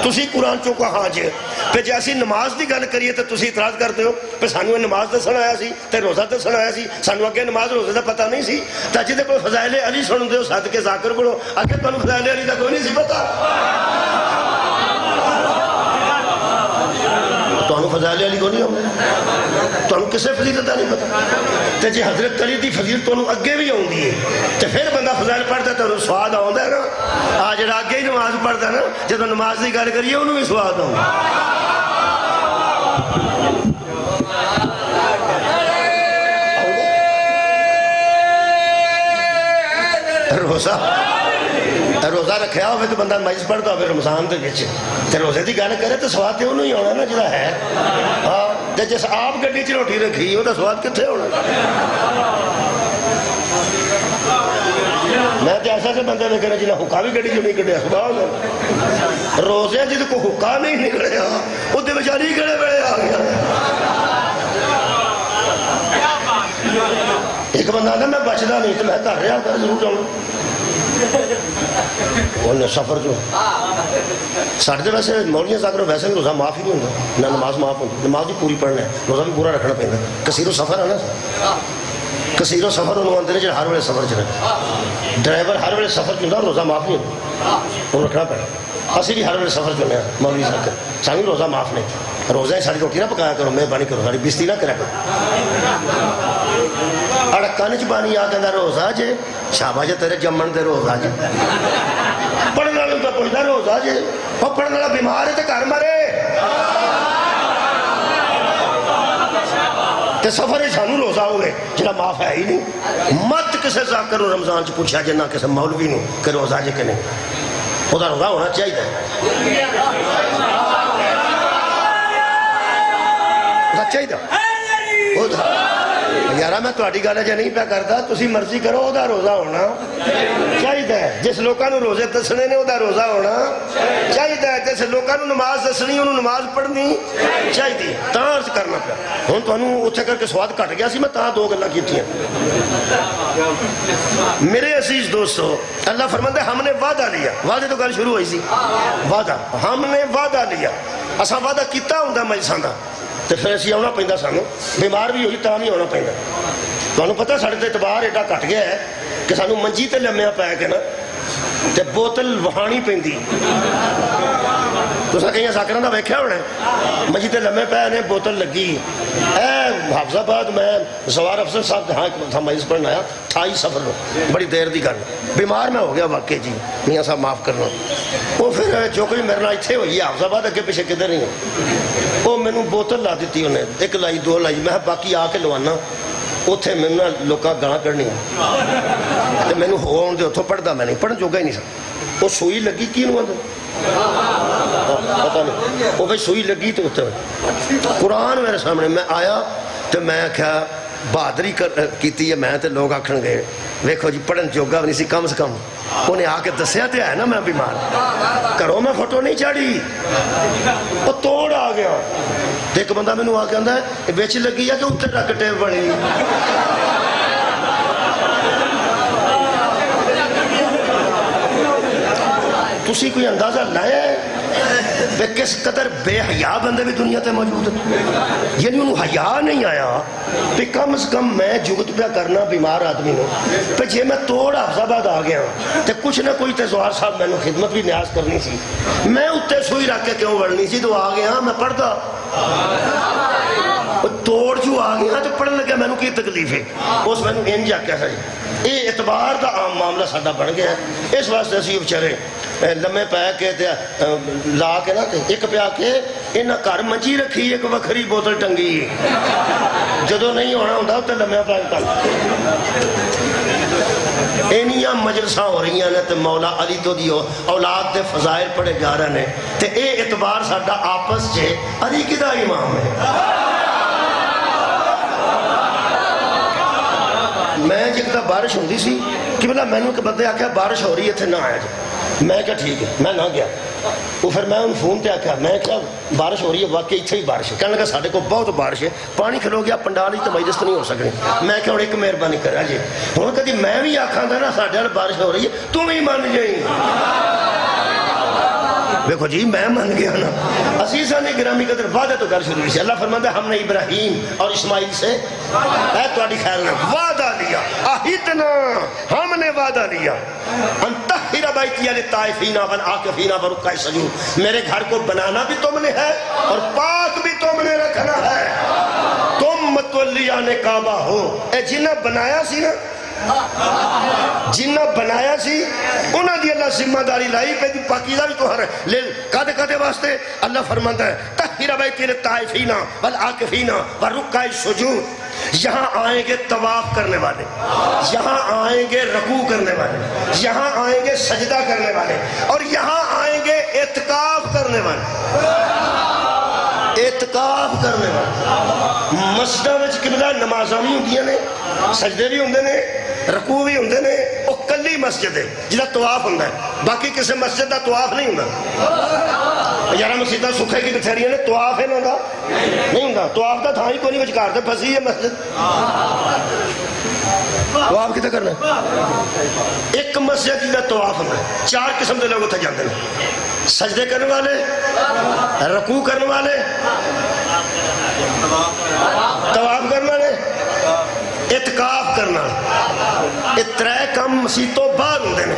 تسی قرآن چوکا ہاں جے، پھر جیسی نماز دی گل کریے تو تسی اعتراض کرتے ہو پھر سانو نماز دا سنا آیا سی تے روزہ دا سنا آیا سی، سانو اگے نماز روزہ دا پتہ نہیں سی، تا جدے کوئی فضائل علی سن دے ہو صدقے ذاکر کرو اگے تو فضائل علی دا کوئی نہیں سی پتا، تو فضائل علی کو نہیں ہوگا، تو کسے فضیلت نہیں پتا، تو جی حضرت علی دی فضیلت تو اگے بھی ہوں گی تو پھر بندہ فضائل پڑھتا ہے تو سواد آؤں ہے نا، آج اگے ہی نماز پڑھتا ہے نا جب نماز دی گل کریے انہوں بھی سواد آؤں روزہ رکھیا ہوئے تو بندہ مجلس پڑھتا ہوئے رمضان دے وچ تے روزے دی گل کرے تو سواد تے انہوں ہی ہونا نا جڑا ہے، ہاں تے جس آپ گڈی چ روٹی رکھی وہ سواد کتنے ہونا۔ میں تے ایسا سے بندے نے کہنا جنہیں حکا بھی گڈی چ نہیں کڈیا سبحان اللہ، روزے جد کو حکا نہیں نکلیا وہ تے بیچاری کڑے بڑے آ گیا۔ ایک بندہ آتا میں بچدا نہیں تو میں کر رہا کر ضرور جاؤں انہیں سفر جو ساڑھے ویسے مولیاں ذاکر ویسے بھی روزہ معاف ہی نہیں ہوتا، نہ نماز معاف ہوتی، نماز بھی پوری پڑھنا ہے، روزہ بھی پورا رکھنا پہنا ہے، کثیر و سفر ہے نا، کثیر و سفر انہوں اندر جڑے ہر ویلے سفر چ رہے، ڈرائیور ہر ویلے سفر چ روزہ معاف نہیں ہوتا، وہ رکھنا پڑنا، اسی بھی ہر ویلے سفر چ مولوی صاحب سانو روزہ معاف نہیں، روزہ ساری روٹی نہ پکایا کرو، مہربانی کرو ساری بستی نہ کرا کرو، اڑ کن چ پانی آ کہندا روزہ جے شاباش تیرے جمن دے روزہ جے، پڑھن والے تو پوچھدا روزہ جے، وہ پڑھن والا بیمار ہے تے گھر مرے، تے سفر سانو روزہ ہوئے جڑا معاف ہے ہی نہیں، مت کسے ذاکر رمضان چ پوچھا جے نہ کسے مولوی نو کہ روزہ جے کہ نہیں، وہ روزہ ہونا چاہیے، چاہیے یارہ میں تہاڈی گل جے نہیں پیا کردا تسی مرضی کرو وہ روزہ ہونا چاہیے، جس لوگوں نے روزے دسنے نے وہ روزہ ہونا چاہیے، جس لوگوں نے نماز دسنی انہوں نماز پڑھنی چاہیے، تاں عرض کرنا پیا ہوں تمہیں اتنے کر کے سواد گھٹ گیا سی، میں تاں دو گلاں کیتیاں۔ میرے عزیز دوستو اللہ فرماتا ہے ہم نے وعدہ لیا، وعدے تو گل شروع ہوئی سی، وعدہ ہم نے وعدہ لیا، اساں وعدہ کیتا ہوندا مجلساں دا تو پھر اسی آنا پہندا سانو، بیمار بھی ہوئی تاں بھی آنا پہندا، تمہیں پتہ ساڈے تے اعتبار ایڈا گھٹ گیا ہے کہ سانو منجی تے لمیا پے کے نا تے بوتل وہانی پیندی تساں کئی ساکراں دا ویکھیا ہونا مجھے تے لمے پے نے بوتل لگی اے حافظ آباد میں سوار افسر صاحب ہاں تھا مجلس پڑھنے آیا 28 سفر بڑی دیر دی گل بیمار میں ہو گیا واقعی جی میاں صاحب معاف کرنا وہ پھر چوکری میرے نال اتھے ہوئی حافظ آباد اگے پیچھے کدھر نہیں وہ مینوں بوتل لا دیتی انہیں 1 لائی 2 لائی میں باقی آ کے لوانا اتنے میں نہ لوکاں گاں کڑنی تے مینوں ہون دے اتھوں پڑھدا میں نہیں پڑھن جوگا ہی نہیں سا وہ سوئی لگی کی نوں پتہ نہیں وہ بھائی سوئی لگی تو قرآن میرے سامنے میں آیا تو میں کیا بہادری کیتی ہے میں تے لوگ آکھن گئے ویکھو جی پڑھن جوگا بھی نہیں سی کم سے کم انہیں آ کے دسیا تے ہے نا میں بیمار کرو میں فوٹو نہیں چاڑی وہ توڑ آ گیا ایک بندہ مینوں آ کے آندا ہے وچ لگی ہے کہ اتنے رکھ ٹیپ بنی تسی کوئی اندازہ لائے کہ کس قدر بے حیا بندے بھی دنیا تے موجود یعنی انہوں حیا نہیں آیا کہ کم از کم میں جگت پہ کرنا بیمار آدمی نو پہ جے میں توڑ حافظ آباد آ گیا تے کچھ نہ کوئی تے زوار صاحب میں نے خدمت بھی نیاز کرنی سی میں اتے سوئی رکھ کے کیوں وڑنی سی تو آ گیا میں پڑھتا توڑ جو آ گیا تو پڑھنے لگا میں نے کی تکلیف ہے اس میں نے انج آکیا سا جی یہ اعتبار دا عام معاملہ ساڈا بن گیا ہے اس واسطے اسی بچارے لمے پے کے لا کے نا ایک پیا کے انہاں گھر منجی رکھی ایک وکھری بوتل ٹنگی جدو نہیں ہونا ہوندا تے لمے پے کے اینیاں مجلساں ہو رہی ہیں تے مولا علی تو دی اولاد دے فضائل پڑھے جا رہے ہیں تے اے اعتبار ساڈا آپس چے علی کدا امام ہے میں جب بارش ہوندی سی کہ بلا میں نے کہ بندے آکھیا بارش ہو رہی ہے تھے نہ آیا جی میں کہا ٹھیک ہے میں نہ گیا وہ پھر میں ان فون تے آکھیا میں کہا بارش ہو رہی ہے واقعی اتھے ہی بارش ہے کہنے لگا ساڑھے کو بہت بارش ہے پانی کھلو گیا پنڈال ہی تو مجلس نہیں ہو سکنے میں کہا ایک مہربانی کرا جی ہوں کہتی میں بھی آکھاں تھا نا ساڑھے بارش ہو رہی ہے تم ہی مان جائیں دیکھو جی میں مان گیا نا عزیزہ نے گرامی قدر وعدہ تو کر شروع سے اللہ فرماتا ہے ہم نے ابراہیم اور اسماعیل سے اے تواڈی خیر نے وعدہ لیا اہدنا ہم نے وعدہ لیا ان طہر بیتی للطائفین والعاکفین ورکع السجود میرے گھر کو بنانا بھی تم نے ہے اور پاک بھی تم نے رکھنا ہے تم متولیان کعبہ ہو اے جنہ بنایا سی نا جنہ بنایا سی انہاں دی اللہ ذمہ داری لائی پہ دی پاکیزہ بھی تو ہر کدے واسطے اللہ فرماتا ہے طہر بیتی للطائفین والعاکفین ورکع السجود یہاں آئیں گے طواف کرنے والے یہاں آئیں گے رکوع کرنے والے یہاں آئیں گے سجدہ کرنے والے اور یہاں آئیں گے اعتکاف کرنے والے اعتکاف کرنے والے مسجدہ وچ قبلہ نمازاں بھی ہوندیاں نے سجدے بھی ہوندے نے رکوع بھی ہوندے نے وہ کلی مسجد ہے جہاں طواف ہوندا ہے باقی کسی مسجد دا طواف نہیں ہوندا یارہ مسجدہ سکھے کی بتھیریاں نے طواف ہے نہ نہیں ہوندا طواف دا تھا ہی کوئی نہیں وچکار تے پھسی ہے مسجد طواف کتے کرنا ہے ایک مسجد دا طواف ہوندا ہے 4 قسم دے لوگ اتھے جاندے ہیں سجدے کرنے والے رکوع کرنے والے طواف کرنے والے اعتکاف کرنا یہ 3 کام مسیح تو باہر ہوندے نے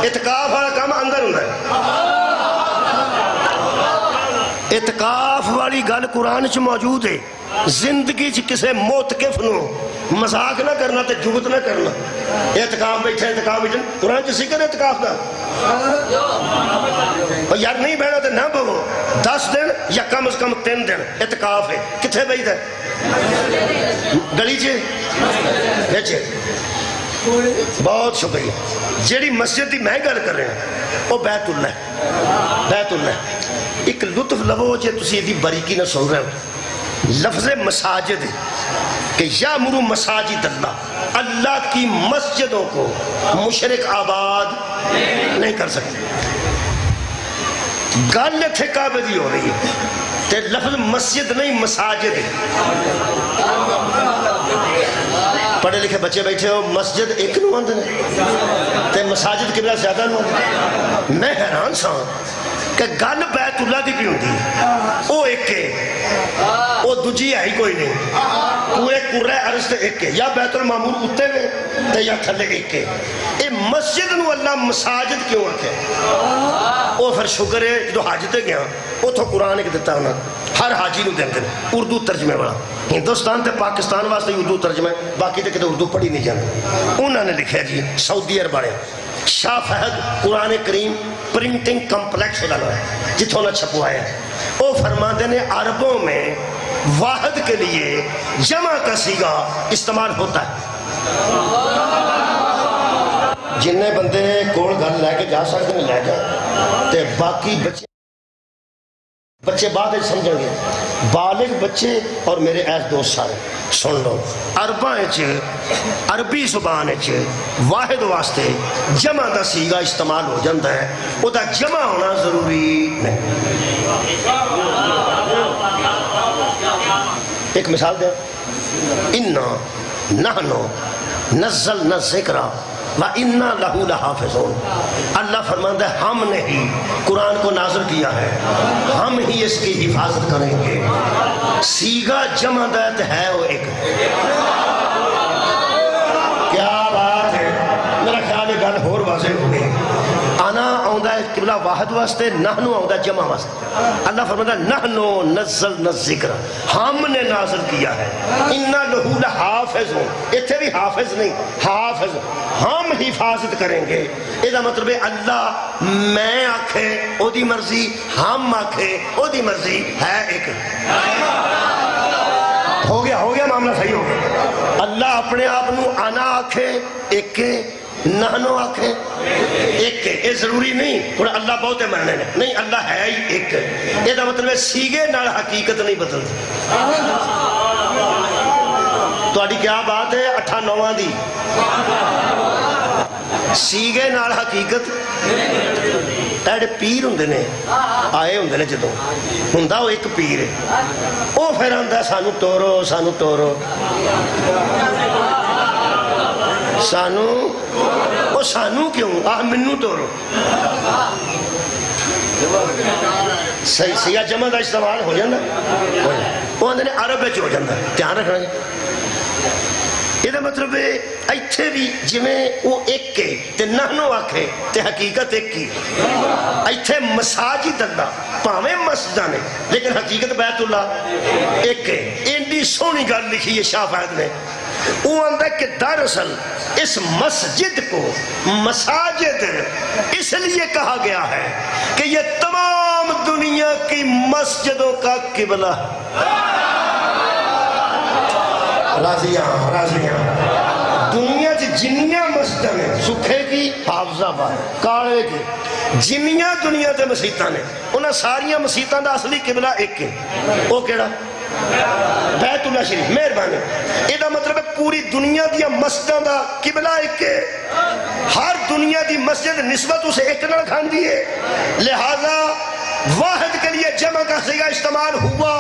اعتکاف والا کام اندر ہوندا ہے اعتکاف والی گل قرآن چ موجود ہے زندگی چ کسے موتقف نو مذاق نہ کرنا تے جگت نہ کرنا اعتکاف بیٹھے اعتکاف بیٹھے قرآن چ ذکر اعتکاف دا اور یار نہیں بیٹھا تے نہ بہو 10 دن یا کم از کم 3 دن اعتکاف ہے کتھے بیٹھا ہے گلی چے بیچے بہت شکریہ جیڑی مسجد دی میں گل کر رہے ہیں وہ بیت اللہ ہے بیت اللہ ہے ایک لطف لبو جے تسی دی باریکی نہ سن رہے ہو لفظ مساجد ہے کہ یامر مساجد اللہ اللہ کی مسجدوں کو مشرک آباد نہیں کر سکتے گل تھے کعبے دی ہو رہی ہے تے لفظ مسجد نہیں مساجد ہے پڑھے لکھے بچے بیٹھے ہو مسجد ایک نو اندر تے مساجد قبلہ زیادہ نو میں حیران سا کہ گل بیت اللہ دی بھی ہوندی او ایک ہے او دوجی ہے ہی کوئی نہیں پورے قرہ عرض تے ایک ہے یا بیت المعمور اتے میں تے یا تھلے ایک ہے اے مسجد نو اللہ مساجد کیوں رکھے او پھر شکر ہے جو حاج تے گیا او تو قرآن ایک دیتا ہونا ہر حاجی نو دیں دیں اردو ترجمے والا ہندوستان تے پاکستان واسطے اردو ترجمے باقی تے کتے اردو پڑھی نہیں جاندے انہوں نے لکھا جی سعودی عرب والے شاہ فہد قرآن کریم پرنٹنگ کمپلیکس والا ہے جتوں نہ چھپوایا ہے وہ فرماتے ہیں عربوں میں واحد کے لیے جمع کا سیگا استعمال ہوتا ہے جنہیں بندے کول گھر لے کے جا سکتے ہیں لے جائیں تے باقی بچے بعد سمجھیں گے بالغ بچے اور میرے ایس دوست سارے سن لو عربی زبان واحد واسطے جمع دا سیگا استعمال ہو جاتا ہے وہ دا جمع ہونا ضروری نہیں ایک مثال دیں اِنَّا نَحْنُ نَزَّلْنَا الذِّكْرَ وَإِنَّا لَهُ لَحَافِظُونَ اللہ فرماتا ہے ہم نے ہی قرآن کو نازل کیا ہے ہم ہی اس کی حفاظت کریں گے سیگا جمع دت ہے وہ ایک کیا بات ہے میرا خیال ہے گل اور واضح ہو گئی انا آؤں ہے قبلہ واحد واسطے نحنو آؤں ہے جمع واسطے اللہ فرماتا ہے نحنو نزلنا الذکر ہم نے نازل کیا ہے اِنَّا لَهُ لَحَافِظُونَ اتھے بھی حافظ نہیں حافظ ہم حفاظت کریں گے یہ مطلب ہے اللہ میں آکھے او دی مرضی ہم آکھے او دی مرضی ہے ایک ہو گیا معاملہ صحیح ہو گیا اللہ اپنے آپ نو انا آکھے ایک نحنو آکھے ایک یہ ضروری نہیں تھوڑا اللہ بہت ہے مرنے نے نہیں اللہ ہے ہی ایک یہ مطلب ہے سیگے نال حقیقت نہیں بدلتی تو آڈی کیا بات ہے 8-9 دی سیگے نال حقیقت ایڈے پیر ہوندے نے آئے ہوندے نے جدوں ہوندا وہ ایک پیر ہے وہ پھر آندا سانو ٹورو سانو کیوں منو ٹورو سیاہ جمع دا استعمال ہو جاندہ وہ آندے نے عرب ہو جاندہ دھیان رکھنا ہے یہ مطلب ہے ایتھے بھی جمیں وہ ایک کے تے نحنو آکھے تے حقیقت ایک کی ایتھے مساجد اللہ پاویں مسجدہ نے لیکن حقیقت بیت اللہ ایک کے انڈی سونی گل لکھی ہے شاہ فہد نے وہ اندر کہ دراصل اس مسجد کو مساجد اس لیے کہا گیا ہے کہ یہ تمام دنیا کی مسجدوں کا قبلہ راضیاں دنیا کی جنیاں مسجدیں نے سکھے کی حافظہ بات کاڑے کی جنیاں دنیا تے مسیطہ نے انہاں ساریاں مسیطہ دا اصلی قبلہ ایک ہے وہ کیڑا بیت اللہ شریف مہربانی یہ مطلب ہے پوری دنیا دیا مسجدوں دا قبلہ ایک ہے ہر دنیا دی مسجد نسبت اسے ایک نہ کھان دیئے لہذا واحد کے لیے جمع کا سیگا استعمال ہوا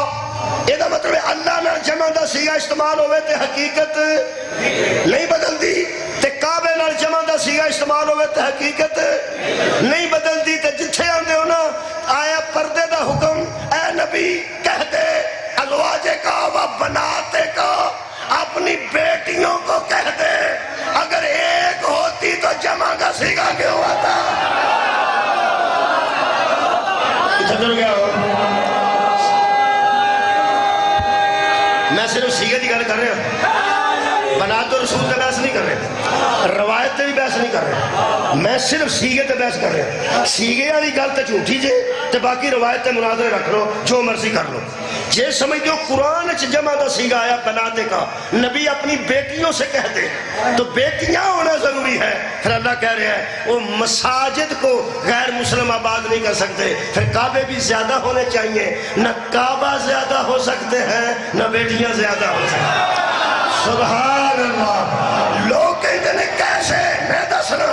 یہ مطلب ہے اللہ نے جمع دا سیگا استعمال ہوئے تے حقیقت نہیں بدل دی تے کعبے نال جمع دا سیگا استعمال ہوئے تے حقیقت نہیں بدل دی تے جتھے آندے ہونا آیا پردے دا حکم اے نبی کہہ دے ازواج کا و بناتے کا اپنی بیٹیوں کو کہہ دے اگر ایک ہوتی تو جمع کا سیگا کیوں آتا ادھر گیا ہو میں صرف سیگے دی گل کر رہے ہیں بنات و رسول تے بحث نہیں کر رہے روایت تے بھی بحث نہیں کر رہے میں صرف سیگے تے بحث کر رہے ہیں سیگے والی گل تے جھوٹی جے تے باقی روایت تے مناظرے رکھ لو جو مرضی کر لو جے سمجھتے ہو قرآن جمع دا سیگا آیا بناتے کا نبی اپنی بیٹیوں سے کہہ دے تو بیٹیاں ہونا ضروری ہے پھر اللہ کہہ رہے ہیں وہ مساجد کو غیر مسلم آباد نہیں کر سکتے پھر کعبے بھی زیادہ ہونے چاہیے نہ کعبہ زیادہ ہو سکتے ہیں نہ بیٹیاں زیادہ ہو سکتے ہیں سبحان اللہ لوگ کہتے ہیں کیسے میں دسنا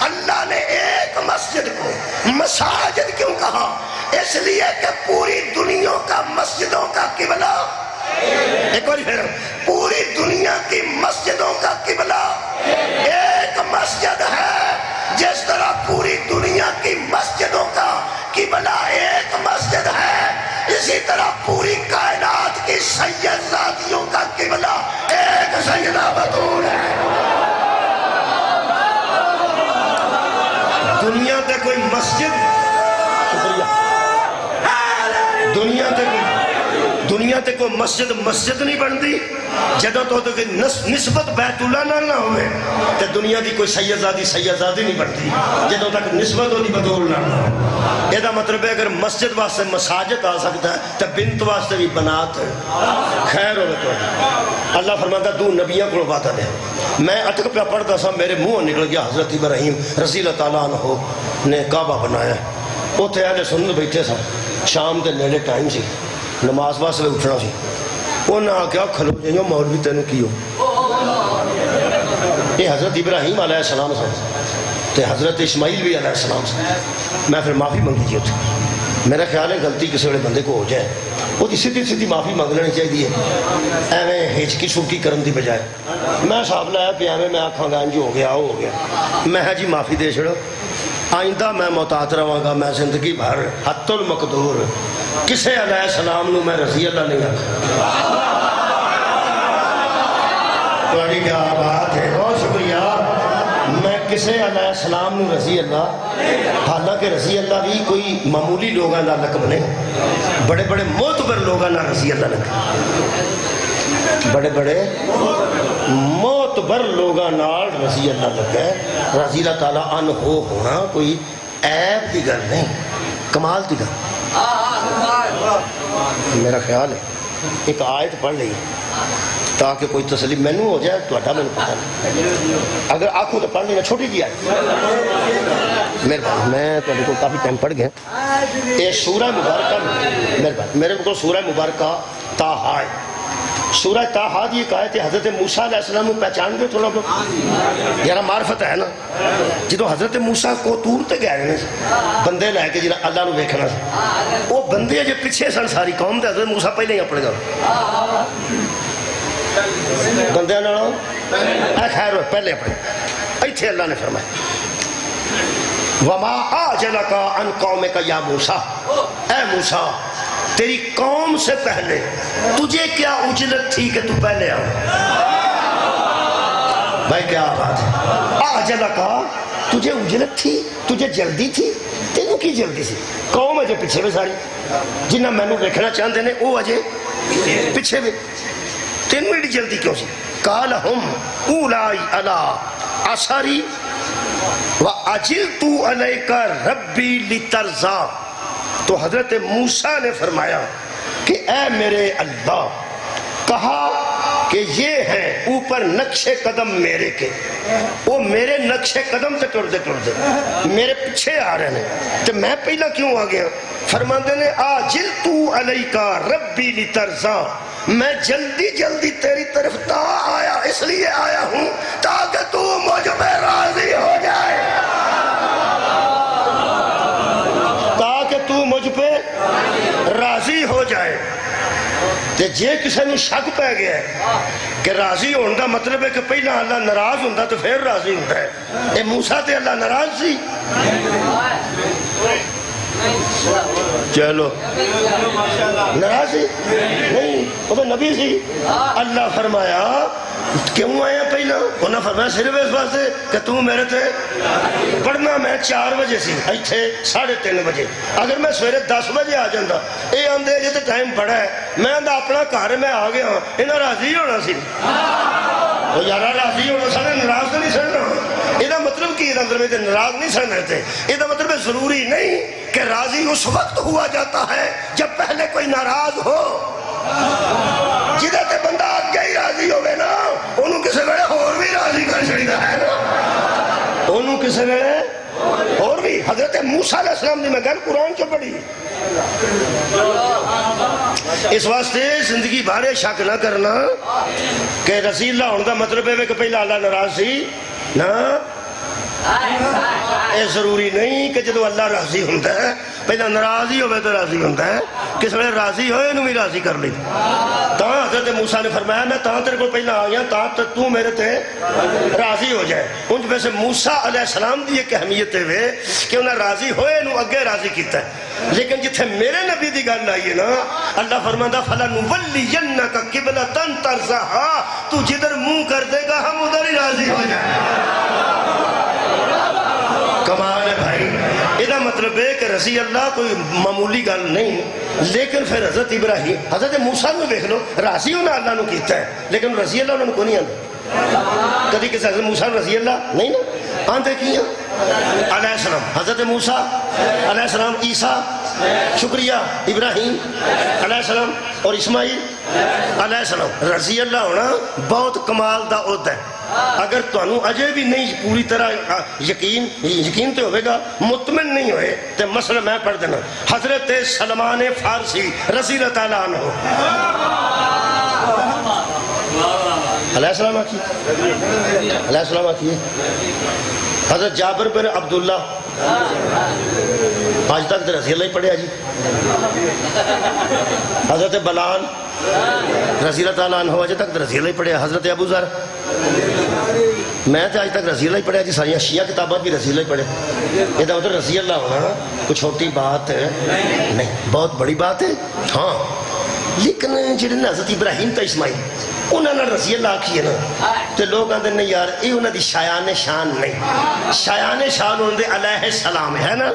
اللہ نے ایک مسجد کو مساجد کیوں کہا اس لیے کہ پوری دنیا کا مسجدوں کا قبلہ ایک بار پھر پوری دنیا کی مسجدوں کا قبلہ ایک مسجد ہے جس طرح پوری دنیا کی مسجدوں کا قبلہ ایک مسجد ہے اسی طرح پوری کائنات کی سید دنیا تے کوئی مسجد مسجد نہیں بنتی جدوں تو نسبت بیت اللہ نال نہ ہوئے تے دنیا دی کوئی سیدزادی سیدزادی نہیں بنتی جدوں تک نسبت ہوتی بدول نہ ہو. یہ مطلب ہے اگر مسجد واسطے مساجد آ سکتا ہے تو بنت واسطے بھی بنات خیر ہو تو. اللہ فرماتا دو نبیوں کو وعدہ دے. میں اٹک پہ پڑھتا سا میرے منہ نکل گیا حضرت ابراہیم رضی اللہ تعالیٰ عنہ نے کعبہ بنایا. اتنے اہل سنت بیٹھے سن شام کے نیڑے ٹائم سی نماز واسطے اٹھنا سی. انہاں آکھیا کھلو جائیو مولوی تینوں کیو. یہ حضرت ابراہیم علیہ السلام سے تے حضرت اسماعیل بھی علیہ السلام سے. میں پھر معافی منگی جی اتنے. میرا خیال ہے غلطی کسی ویلے بندے کو ہو جائے وہ سیدھی سیدھی معافی منگ لینی چاہیے ایویں ہچکی چھکی کرن دی بجائے. میں حساب لایا پہ ایویں میں آکھاں گا انج ہو گیا وہ ہو گیا. میں جی معافی دے چھڑو آئندہ میں محتاط رہاں گا. میں زندگی بھر حت المقدور کسے علیہ السلام نو میں رضی اللہ نہیں آکھا. تھوڑی کیا بات ہے بہت شکریہ. میں کسے علیہ السلام نو رضی اللہ حالانکہ رضی اللہ بھی کوئی معمولی لوگاں دا لقب نہیں بڑے بڑے معتبر لوگاں نا رضی اللہ لگا بڑے بڑے معتبر لوگاں نال رضی اللہ لگا ہے. رضی اللہ تعالیٰ عنہ ہونا کوئی عیب دی گل نہیں کمال دی گل. میرا خیال ہے ایک آیت پڑھ لئی تاکہ کوئی تسلی مینوں ہو جائے تو میں پتہ نہیں. اگر آنکھوں تو پڑھ لینا چھوٹی جی آیت مہربانی. میں تھوڑے کو کافی ٹائم پڑھ گیا. یہ سورہ مبارکہ مہربانی میرے کو سورہ مبارکہ طٰہٰ ہے. سورہ طٰہٰ دی ایک آیت ہے. حضرت موسیٰ علیہ السلام کو پہچان گئے تھوڑا بہت یارا معرفت ہے نا. جدو حضرت موسیٰ کو طور تے گئے نا بندے لے کے جنہاں اللہ نو ویکھنا وہ بندے جو پیچھے سن ساری قوم دے حضرت موسیٰ پہلے ہی اپنے گا بندے نالوں اے خیر ہوئے پہلے اپنے. ایتھے اللہ نے فرمایا وَمَا آجَلَكَ عَنْ قَوْمِكَ يَا مُوسَىٰ. اے موسیٰ تیری قوم سے پہلے تجھے کیا اجلت تھی کہ تو پہلے آؤ. بھائی کیا بات ہے. آجَلَكَ تجھے اجلت تھی تجھے جلدی تھی. تینوں کی جلدی سی قوم اجے پیچھے بھی ساری جنہاں میں نو دیکھنا چاہتے ہیں وہ اجے پیچھے بھی. تین منٹ جلدی کیوں سی. قال ہم اولائی علی اثری وَأَجِلْتُ عَلَيْكَ رَبِّي لِتَرْضَىٰ. تو حضرت موسیٰ نے فرمایا کہ اے میرے اللہ کہا کہ یہ ہیں اوپر نقش قدم میرے کے وہ میرے نقش قدم سے ٹر دے میرے پیچھے آ رہے ہیں تو میں پہلا کیوں آ گیا. فرماندے نے آجلتُ علیکَ ربی لترضیٰ میں جلدی جلدی تیری طرف تا آیا اس لیے آیا ہوں تاکہ تو مجھ پہ راضی ہو جائے. تاکہ تو مجھ پہ راضی ہو جائے. تے جے کسی نے شک پہ گیا ہے کہ راضی ہونے کا مطلب ہے کہ پہلا اللہ ناراض ہوتا تو پھر راضی ہوتا ہے. اے موسیٰ تے اللہ ناراض سی چلو ناراضی نہیں وہ تو نبی سی. اللہ فرمایا کیوں آیا پہلا. انہاں فرمایا صرف اس واسطے کہ تو میرے تے پڑھنا میں 4 بجے سی ایتھے 3:30 بجے. اگر میں سویرے 10 بجے آ جاندہ اے آندے جے تے ٹائم بڑا ہے میں آندہ اپنا گھر میں آ گیا انہاں راضی ہونا سی. وہ یارا راضی ہونا سارے ناراض تو نہیں سننا. یہ مطلب کی اندر میں ناراض نہیں سن رہتے. یہ مطلب ضروری نہیں کہ راضی اس وقت ہوا جاتا ہے جب پہلے کوئی ناراض ہو. جدہ تے بندہ آگے ہی راضی ہوئے نا انہوں کسے ویلے اور بھی راضی کر چڑھتا ہے نا انہوں کسے ویلے اور بھی. حضرت موسیٰ علیہ السلام نے میں گل قرآن چو پڑھی. اس واسطے زندگی بھارے شک نہ کرنا کہ رضی اللہ ہونے کا مطلب ہے کہ پہلا اللہ ناراض سی نا. اے ضروری نہیں کہ جدو اللہ راضی ہوتا ہے پہلا ناراض ہی ہوئے تو راضی ہوتا ہے. کس وقت راضی ہوئے انہوں بھی راضی کر لی. تا حضرت موسیٰ نے فرمایا میں تا تیرے کو پہلا آ گیا تا تو میرے تے راضی ہو جائے. انج ویسے موسیٰ علیہ السلام دی ایک اہمیت ہے کہ انہیں راضی ہوئے انہوں اگے راضی کیتا ہے. لیکن جتھے میرے نبی دی گل آئی ہے نا اللہ فرماندہ فَلَنُوَلِّيَنَّكَ قِبْلَةً تَرْضَاهَا تو جدھر منہ کر دے گا ہم ادھر ہی راضی ہو جائیں. کمال ہے بھائی. مطلب ہے کہ رضی اللہ کوئی معمولی گل نہیں. لیکن پھر حضرت ابراہیم حضرت موسیٰ میں دیکھ لو راضی ہونا اللہ نے کیتا ہے لیکن رضی اللہ انہوں نے کو نہیں آتا. کدی کسی حضرت موسیٰ رضی اللہ نہیں نا آندھے کیا علیہ السلام. حضرت موسیٰ علیہ السلام, عیسیٰ شکریہ, ابراہیم علیہ السلام اور اسماعیل علیہ السلام. رضی اللہ ہونا بہت کمال دا عہدہ ہے. اگر تانوں اجے بھی نہیں پوری طرح یقین تو ہوئے گا, مطمئن نہیں ہوئے تو مسئلہ میں پڑھ دینا. حضرت سلمان فارسی رضی اللہ تعالیٰ عنہ علیہ السلام آکھیے, علیہ السلام آکھیے. حضرت جابر بن عبداللہ آج تک رضی اللہ ہی پڑھے جی. حضرت بلال رضی اللہ تعالیٰ عنہ آج تک رضی اللہ ہی پڑھے. حضرت ابو ذر میں تو آج تک رضی اللہ ہی پڑھے جی. ساری شیعہ کتابات بھی رضی اللہ ہی پڑھے. یہ تو ادھر رضی اللہ ہونا کوئی چھوٹی بات ہے نہیں, بہت بڑی بات ہے. ہاں لیکن جنہیں حضرت ابراہیم تا اسماعیل انہوں نے رضی اللہ آکھی ہے نا تو لوگ آتے نہیں یار یہ انہوں دی شایان شان نہیں. شایان شان انہوں دے علیہ السلام ہے نا.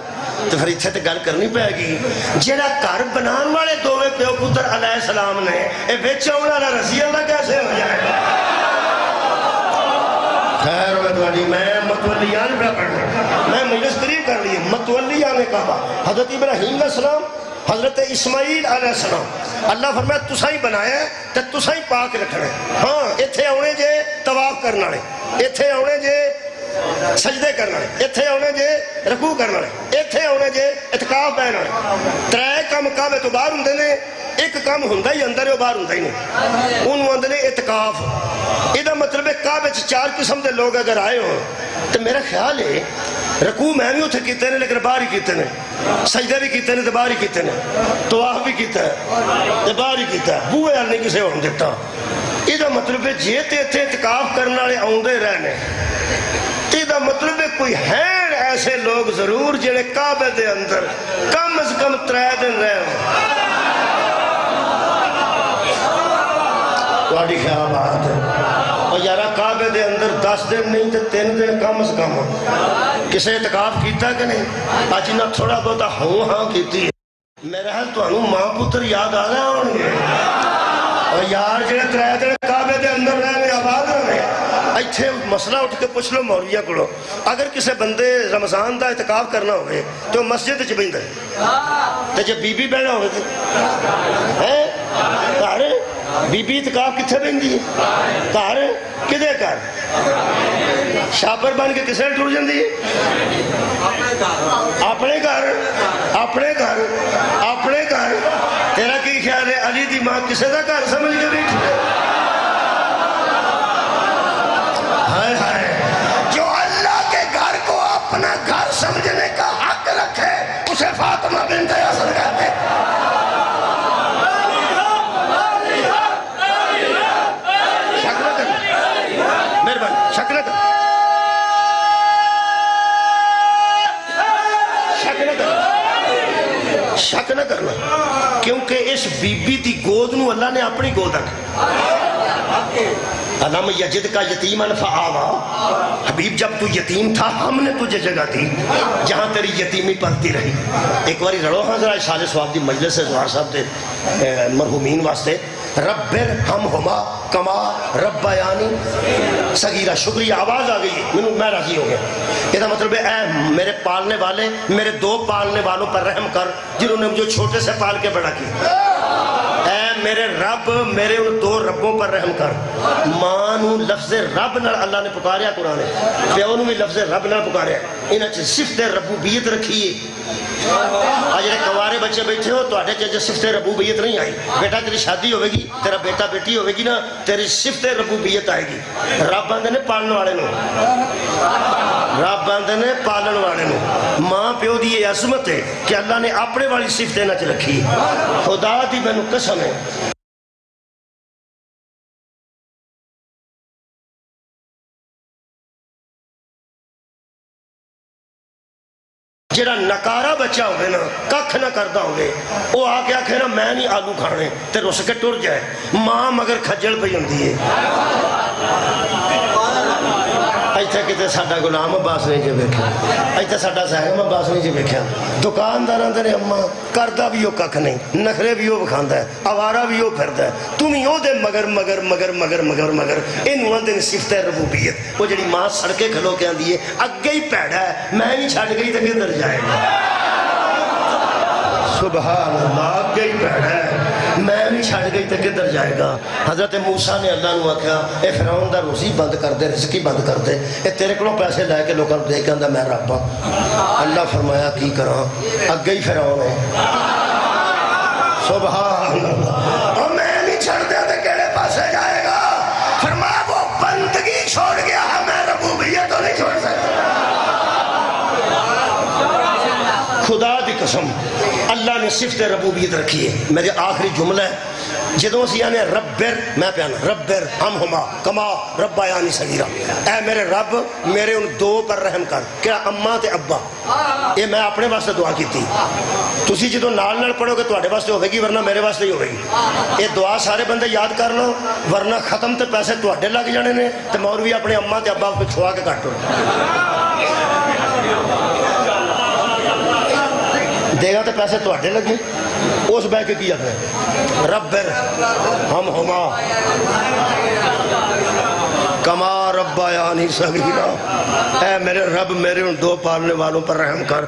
تو پھر اتھے تو گل کرنی پہ گی جیڑا گھر بنان والے دووے پیو پتر علیہ السلام نے اے بیچا انہوں نے رضی اللہ کیسے ہو جائے گا. خیر متولی میں متولیان پہ پڑھنا میں مجلس قریب کر لیے. متولیان نے کہا حضرت ابراہیم علیہ السلام حضرت اسماعیل علیہ السلام اللہ فرمایا تساں ہی بنایا ہے تے تساں ہی پاک رکھنا ہے. ہاں ایتھے آنے جے طواف کرنا ہے, ایتھے آنے جے سجدے کرنا ہے, ایتھے آنے جے رکوع کرنا ہے, ایتھے آنے جے اعتکاف بیٹھنا ہے. ترے کام کعبے تو باہر ہوندے نے, ایک کام ہوندا ہی اندر ہے باہر ہوندا ہی نہیں. اونوں آندے نے اعتکاف. یہ مطلب ہے کعبے چ 4 قسم دے لوگ اگر آئے ہو تو میرا خیال ہے رکوع میں بھی اتھے کیتے ہیں لیکن باہر ہی کیتے ہیں, سجدے بھی کیتے ہیں تو باہر ہی کیتے ہیں, طواف بھی کیتا ہے تو باہر ہی کیتا ہے, بوئے حال نہیں کسے ہون دیتا. یہ مطلب ہے جے تے اتھے اعتکاف کرنے والے آوندے رہنے. یہ مطلب ہے کوئی ہیں ایسے لوگ ضرور جڑے کعبے دے اندر کم از کم 3 دن رہے ہوں. تھوڑی خیال بات ہے اور یارہ کعبے دے اندر 10 دن نہیں تو 3 دن کم از کم کسے اعتکاف کیتا کہ نہیں. آج نہ تھوڑا بہتا ہاں کیتی ہے. میرے حال تو انہوں ماں پتر یاد آ رہا ہوں گے اور یار جڑے 3 دن کعبے دے اندر رہنے آباد رہنے. ایتھے مسئلہ اٹھ کے پوچھ لو مولیہ کو, اگر کسے بندے رمضان دا اعتکاف کرنا ہوئے تو مسجد چ بیندے تو جب بی بی بہنا ہوئے تھے گھر بی بی اعتکاف کتھے بیندی ہے گھر کدے گھر شاپر بن کے کسے ٹر جاندی ہے اپنے گھر اپنے گھر اپنے گھر. تیرا کی خیال ہے علی دی ماں کسے دا گھر سمجھ کے بیٹھی؟ جو اللہ کے گھر کو اپنا گھر سمجھنے کا حق رکھے اسے فاطمہ بنت اسد کہتے ہیں. شک نہ کرنا کیونکہ اس بی بی دی گود نو اللہ نے اپنی گود رکھا. علم یجد کا یتیمن فآوا, حبیب جب تو یتیم تھا ہم نے تجھے جگہ دی جہاں تیری یتیمی پلتی رہی. ایک باری رڑو ہاں ذرا اشارے سواب دی مجلس سے زہار صاحب دے مرحومین واسطے. رب ارحمہما کما ربیانی صغیرہ. شکریہ آواز آ گئی میں راضی ہو گیا. یہ مطلب ہے اے میرے پالنے والے میرے 2 پالنے والوں پر رحم کر جنہوں نے مجھے چھوٹے سے پال کے بڑا کیا. اے میرے رب میرے ان 2 ربوں پر رحم کر. ماں نو لفظ رب نال اللہ نے پکاریا قرآن, پیو نو بھی لفظ رب نال پکاریا. انہاں چ صفت ربوبیت رکھی ہے. آج جڑے کوارے بچے بیٹھے ہو تو چ صفت ربوبیت نہیں آئی. بیٹا تیری شادی ہوئے گی, تیرا بیٹا بیٹی ہوئے گی نا, تیری صفت ربوبیت آئے گی. رب آندے نے پالن والے نو, رب آندے نے پالن والے نو. ماں پیو دی یہ عظمت ہے کہ اللہ نے اپنے والی صفت انہاں چ رکھی. خدا دی مینوں قسم ہے جڑا نکارا بچہ ہوئے نا ککھ نہ کردہ ہوئے وہ آکے آکھے نا میں نہیں آلو کھانے تے رس کے ٹر جائے. ماں مگر کھجل پہ ہوندی ہے. اتنے کتنے ساڈا غلام عباس نہیں جی ویکھیا اتنے ساڈا صاحب عباس نہیں جی ویکھیا دکاندار آدھے اماں کردا بھی وہ کھ نہیں نخرے بھی وہ وکھاندا ہے آوارہ بھی وہ پھردا ہے تم ہی وہ دے مگر مگر مگر مگر مگر مگر اینوں آندے صفت ربوبیت وہ جڑی ماں سڑکے کھلو کے آندی ہے اگے ہی پیڑا ہے میں بھی چھڈ گئی تے کدھر جائے گا سبحان اللہ اگے ہی پیڑا ہے میں بھی چھڑ گئی تو کدھر جائے گا حضرت موسیٰ نے اللہ نو آکھیا اے فرعون دا روزی بند کر دے رزقی بند کر دے اے تیرے کو پیسے لے کے لوگوں دے کے آندا میں رب ہاں اللہ فرمایا کی کراں اگے ہی فرعون ہے سبحان اللہ اور میں نہیں چھڑ دیا تو کیڑے پاسے جائے گا فرمایا وہ بندگی چھوڑ گیا ہے میں ربوبیت تو نہیں چھوڑ سکتا خدا دی قسم اللہ نے صفت ربوبیت رکھی ہے میرے آخری جملہ ہے جدوں اسی آنے ربر میں پیانا ربر ہم ہما کما ربا یعنی صغیرہ اے میرے رب میرے ان دو پر رحم کر کیا اماں تے ابا یہ میں اپنے واسطے دعا کی تھی تسی جدوں نال پڑھو گے تواڈے واسطے ہوے گی ورنہ میرے واسطے ہی ہوے گی یہ دعا سارے بندے یاد کر لو ورنہ ختم تے پیسے تواڈے لگ جانے نے تے مولوی اپنے اماں تے ابا پہ چھوا کے کٹ دو دے گا تو پیسے تواڈے لگے اس بہ کے کیا ہے ربر ہم ہما کما ربا یعنی صغیرہ اے میرے رب میرے ان دو پالنے والوں پر رحم کر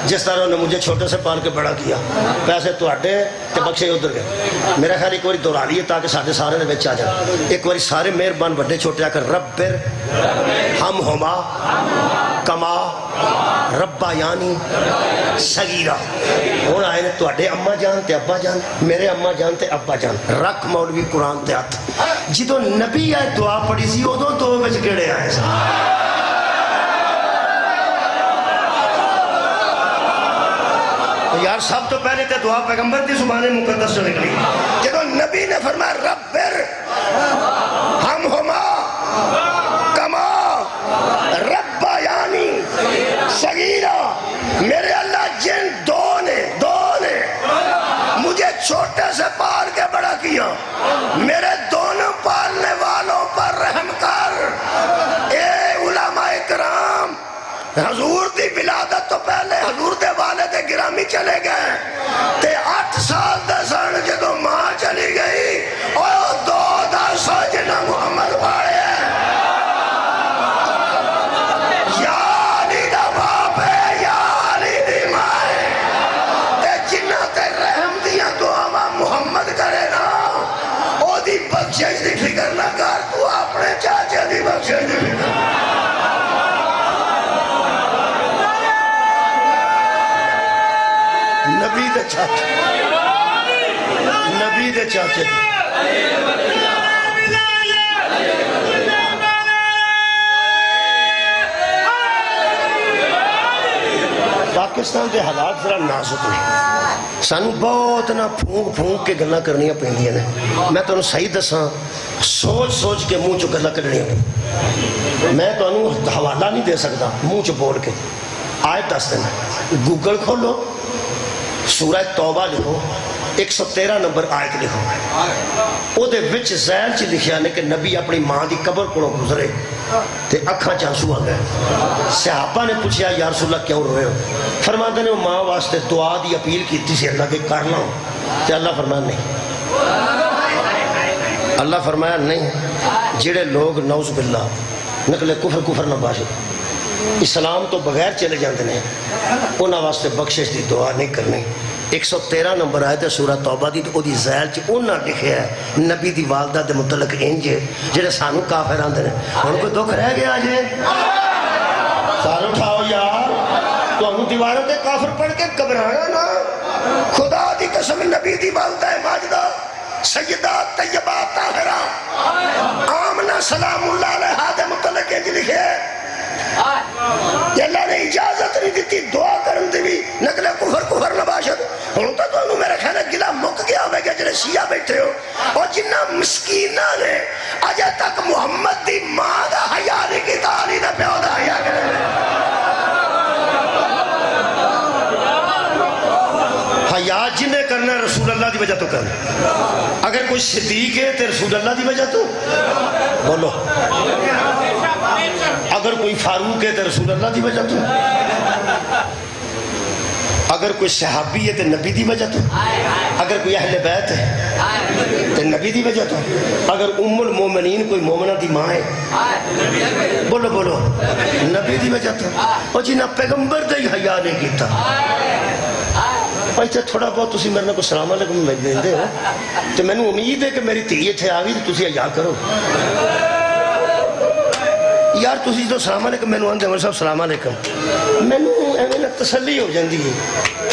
جس طرح انہوں نے مجھے چھوٹے سے پال کے بڑا کیا پیسے تواڈے تے بخشے ادھر گئے میرا خیال ایک بار دہرا لیے تاکہ سارے سارے دے وچ آ جائے ایک بار سارے مہربان بڑے چھوٹے آ کر ربر ہم ہما کما ربا یعنی صغیرہ ہوں آئے نے تواڈے اما جان تے ابا جان میرے اما جان تے ابا جان رکھ مولوی قرآن تے ہاتھ جدوں نبی آئے دعا پڑھی سی ادوں تو وچ کیڑے آئے سی یار سب تو پہلے تے دعا پیغمبر دی زبان مقدس سے نکلی جدوں نبی نے فرمایا ربر ہم ہما کما ربا یعنی صغیرہ میرے اللہ جن دو نے مجھے چھوٹے سے پال کے بڑا کیا میرے دونوں پالنے والوں پر رحم کر اے علماء کرام حضور دی ولادت تو پہلے حضور دے والد گرامی چلے گئے تے 8 سال دے سن جدوں ماں چلی گئی اور 2 جنہ محمد پاڑے بخشش دی فکر نہ کر تو اپنے چاچے دی بخشش دی فکر نبی دے چاچے نبی دے چاچے پاکستان دے حالات ذرا نازک نہیں سانو بہت نہ پھونک پھونک کے گلاں کرنیاں پیندیاں نے میں تانوں صحیح دساں سوچ سوچ کے منہ چوں گلاں کرنیاں پہ میں تانوں حوالہ نہیں دے سکتا منہ چوں بول کے آیت دس دینا گوگل کھولو سورہ توبہ لکھو 113 نمبر آیت لکھو او دے وچ ذیل چ لکھیا نے کہ نبی اپنی ماں دی قبر کولوں گزرے تے اکھاں چانسو آ گئے صحابہ نے پوچھا یا رسول اللہ کیوں روئے ہو فرماتے نے ماں واسطے دعا دی اپیل کیتی سی اللہ کے کرنا تے اللہ فرمایا نہیں اللہ فرمایا نہیں جڑے لوگ نعوذ باللہ نکلے کفر نہ باشے اسلام تو بغیر چلے جاندے نے انہاں واسطے بخشش دی دعا نہیں کرنی 113 نمبر آیت ہے سورہ توبہ دی تو دی ذیل چ انہاں لکھیا ہے نبی دی والدہ دے متعلق انج جڑے سانو کافر آندے نے ہن کوئی دکھ رہ گیا جے سارے اٹھاؤ یار تانوں دیواروں تے کافر پڑھ کے گھبرانا نا خدا دی قسم نبی دی والدہ ماجدہ سیدہ طیبہ طاہرہ آمنہ سلام اللہ علیہا دے متعلق انج لکھیا ہے کہ اللہ نے اجازت نہیں دیتی دعا کرن دی بھی نکلے کفر نباشد ہوں تو انہوں میرے خیال ہے گلہ مک گیا ہوئے گا جنہیں شیعہ بیٹھے ہو اور جنہ مسکینہ نے اجے تک محمد دی ماں دا حیالی کی تعالی نہ پیو دا حیاء کرے حیاء جنہیں کرنا رسول اللہ دی وجہ تو کر. اگر کوئی صدیق ہے تو رسول اللہ دی وجہ تو بولو. اگر کوئی فاروق ہے تو رسول اللہ دی وجہ تو. اگر کوئی صحابی ہے تو نبی دی وجہ تو. اگر کوئی اہل بیت ہے تو نبی دی وجہ تو. اگر ام المومنین کوئی مومنہ دی ماں ہے بولو بولو نبی دی وجہ تو. اور جنہ پیغمبر دا ہی حیا نہیں کیتا. ایتھے تھوڑا بہت تسی میرے کو سلام علیکم دے ہو تو میں نے امید ہے کہ میری دھی اتھے آ گئی تو تسی حیا کرو. یار تسی جو سلام علیکم میں نے آندے عمر صاحب سلام علیکم میں نے ایویں تسلی ہو جاندی ہے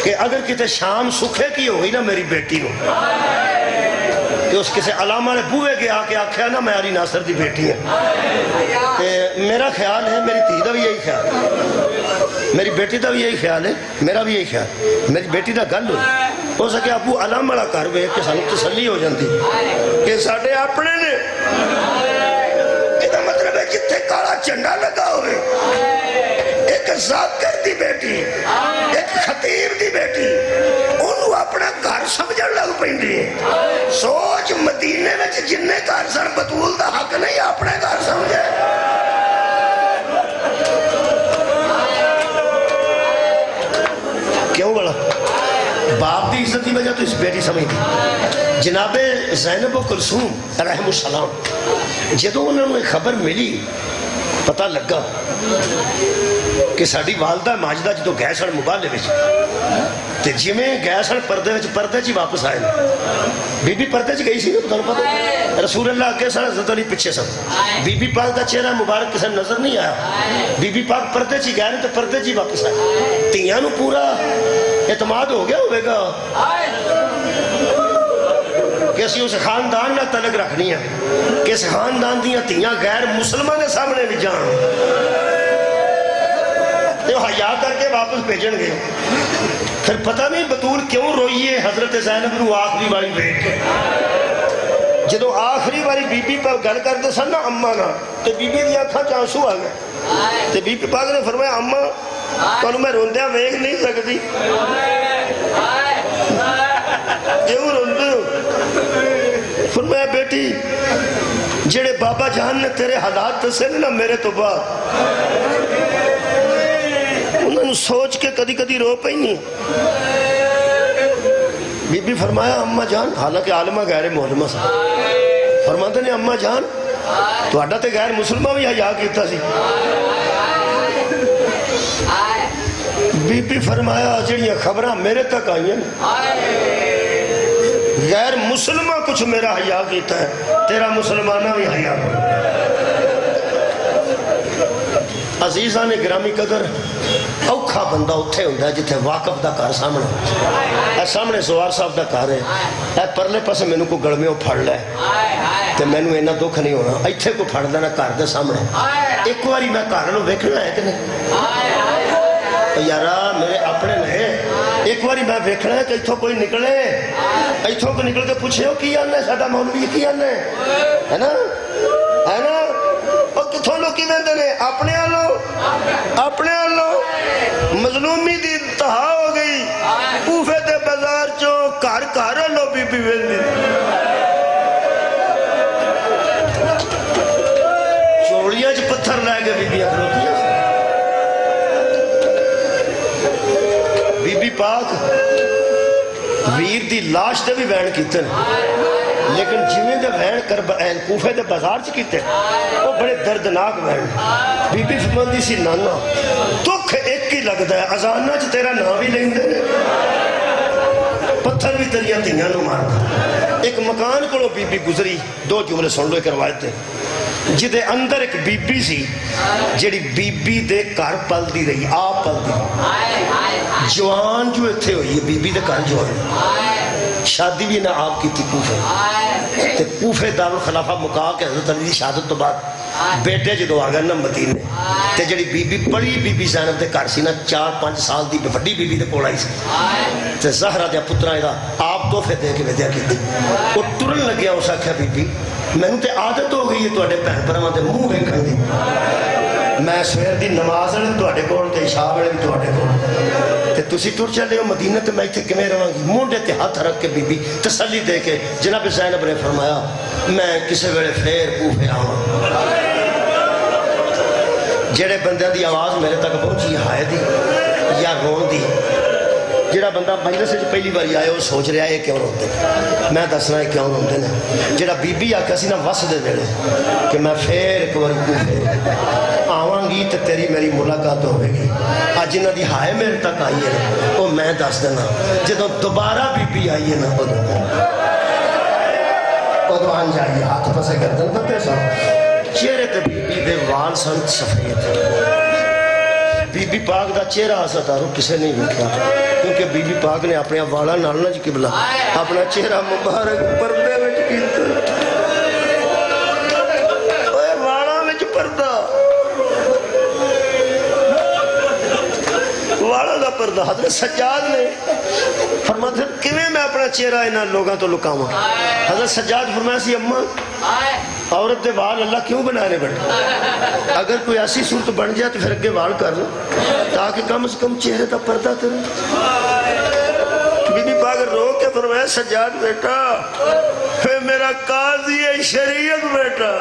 کہ اگر کتے شام سکھے کی ہوئی نا میری بیٹی نو کہ اس کسے علامہ نے بوئے کے آ کے آکھیا نا میں علی ناصر دی بیٹی ہے. میرا خیال ہے میری دھی دا بھی یہی خیال ہے, میری بیٹی دا بھی یہی خیال ہے, میرا بھی یہی خیال. میری بیٹی دا گل ہو سکے ابو علامہ لا کر وے کہ سانو تسلی ہو جاندی کہ ساڈے اپنے نے. مطلب ہے جتھے کالا جھنڈا لگا ہوئے ایک ذاکر دی بیٹی ایک خطیب دی بیٹی انہوں اپنا گھر سمجھن لگ پہنڈی ہے. سوچ مدینے میں جننے گھر سن بطول دا حق نہیں اپنے گھر سمجھے. کیوں بڑا باپ دی عزت دی وجہ تو اس بیٹی سمجھ دی. جناب زینب و کلثوم رحم السلام جدو انہوں نے خبر ملی پتہ لگا کہ ساڑی والدہ ماجدہ جدو گئے سن مبالے وچ تے جی میں گئے سن پردے چی واپس آئے. بی بی پردے چی گئی سی نا پتہ رسول اللہ آگے سن حضرت علی پچھے سن. بی بی پاک دا چہرہ مبارک کسی نظر نہیں آیا. بی بی پاک پردے چی گئے تو پردے چی واپس آئے. تیاں نو پورا اعتماد ہو گیا ہوئے گا کہ اسی اس خاندان نہ تلق رکھنی ہے کہ اس خاندان دیاں تیاں غیر مسلمان نے سامنے بھی جان تو حیا کر کے واپس بھیجن گئے. پھر پتہ نہیں بطول کیوں روئیے حضرت زینب نو آخری باری بیٹھ کے جدو آخری باری بی بی پر گل کرتے سن نا اماں نا تو بی بی دی آنکھاں چانسو آ گئے. تو بی بی پاک نے فرمایا اماں تو میں روندیاں ویکھ نہیں سکتی کیوں روندے ہو. فرمایا بیٹی جڑے بابا جان نے تیرے حالات دسے نا میرے تو بعد انہوں نے سوچ کے کدی کدی رو پئی نہیں. بی بی فرمایا اماں جان حالانکہ عالمہ غیر معلومہ سا فرماتے نے اماں جان تو اڈا تے غیر مسلمہ بھی حیا کیتا سی. بی بی فرمایا جڑیاں خبراں میرے تک آئی ہیں غیر مسلمہ کچھ میرا حیا کیتا ہے تیرا مسلمانہ بھی حیا کرو. عزیزہ نے گرامی قدر اوکھا بندہ اتھے ہوندہ ہے جتھے واقف دا کار سامنے اے سامنے زوار صاحب دا کار ہے اے پرلے پاسے میں نے کو گڑمیوں پھڑ لے تے میں نے اینا دکھ نہیں ہونا ایتھے کو پھڑ دینا کار دے سامنے. ایک واری میں کار لو ویکھنا ہے کہ نہیں یارا میرے اپنے نہیں. ایک واری میں ویکھنا ہے کہ ایتھوں کوئی نکلے ایتھوں کو نکل کے پوچھے ہو کی آنے ساڑھا مولوی کی آنے ہے نا اور کتھوں لوگ کی ویندے نے اپنے آلو مظلومی دی انتہا ہو گئی. کوفے دے بازار چو کار لو بی بی ویندے چوڑیاں چ پتھر لائے گے بی بی اکھروتیاں. بی بی پاک ویر دی لاش دے بھی وین کیتے ہیں لیکن جویں دے وین کوفے دے بازار چ کیتے وہ بڑے دردناک وین. بی بی فرماندی سی نانا دکھ ایک ہی لگدا ہے اذاناں چ تیرا نام بھی لیندے نے پتھر بھی تیریاں تیاں نو ماردا. ایک مکان کو بی بی گزری دو جملے سن لو ایک روایت ہے جدے اندر ایک بی بی سی جیڑی بی بی دے کار پل دی رہی آپ پل دی جوان جو اتھے ہوئی ہے بی بی دے کار جوان شادی بھی نہ آپ کی تھی کوفے تے کوفے دارالخلافہ مکا کے حضرت علی دی شہادت تو بعد بیٹے جدو آگا نا مدینے تے جڑی بی بی پڑی بی بی زینب دے کار سی نا 4-5 سال دی بڑی بی بی دے کوڑ آئی سی تے زہرہ دیا پترہ ایدہ آپ توفے دے کے ودیا کی تھی وہ ترن لگیا اسا کیا بی بی میں نے تے عادت ہو گئی ہے تو اڈے پہن پر ہمیں منہ ویکھن دی میں سویر دی نماز نے تو اڈے کول تے عشاء ویلے بھی تو اڈے کول تے تسی ٹر چلے ہو مدینہ تے میں اتنے کمیں رہاں گی. مونڈے تے ہاتھ رکھ کے بی بی تسلی دے کے جناب زینب نے فرمایا میں کسے ویلے پھر پوفے آواں. جڑے بندے دی آواز میرے تک پہنچی ہائے دی یا رون دی, جڑا بندہ مجلس سے پہلی باری آئے وہ سوچ رہا ہے کیوں روندے میں دسنا ہے کیوں روندے نے. جڑا بی بی آکھا سی نا وس دے ویلے کہ میں پھر ایک بار کوفے آواں گی تو تیری میری ملاقات ہوئے گی. آج جنہ دی ہائے میرے تک آئی ہے نا وہ میں دس دینا جدو دوبارہ بی بی آئی ہے نا ادو آن جائیے ہاتھ پسے گردن پتے سن چہرے تے بی بی دے وال سن سفید. بی بی پاک دا چہرہ آسا تارو کسے نہیں بکھا کیونکہ بی بی پاک نے اپنے والا نالنا جی قبلہ اپنا چہرہ مبارک پردے میں کیتا والا میں پردہ والا دا پردہ. حضرت سجاد نے فرمایا تھا کیویں میں اپنا چہرہ انہاں لوگاں تو لکاواں. حضرت سجاد فرمایا سی اماں عورت دے وال اللہ کیوں بنانے بیٹھے, اگر کوئی ایسی صورت بن جائے تو پھر اگے وال کر لو تاکہ کم از کم چہرے کا پردہ کرے. بی بی پاک رو کے فرمایا سجاد بیٹا اے میرا قاضی شریعت بیٹا,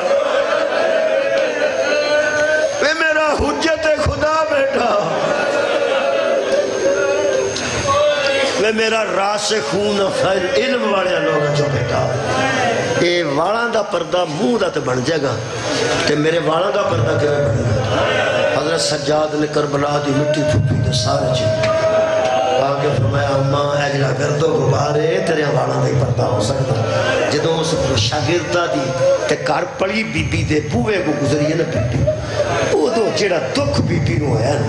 اے میرا حجت خدا بیٹا, اے میرا راسخون خیر علم والے لوگ جو بیٹا اے والاں دا پردہ منہ دا تے بن جائے گا تے میرے والاں دا پردہ کیوں بنے گا. حضرت سجاد نے کربلا دی مٹی پھوپی دے سارے چیز آگے فرمایا اماں اے جڑا گردو غبارے تیرے والاں دا ہی پردہ ہو سکتا. جدوں اس شاگردہ دی تے کار پڑی بی بی دے بوئے کو گزری نا بی بی ادو جڑا دکھ بی بی نو ہے نا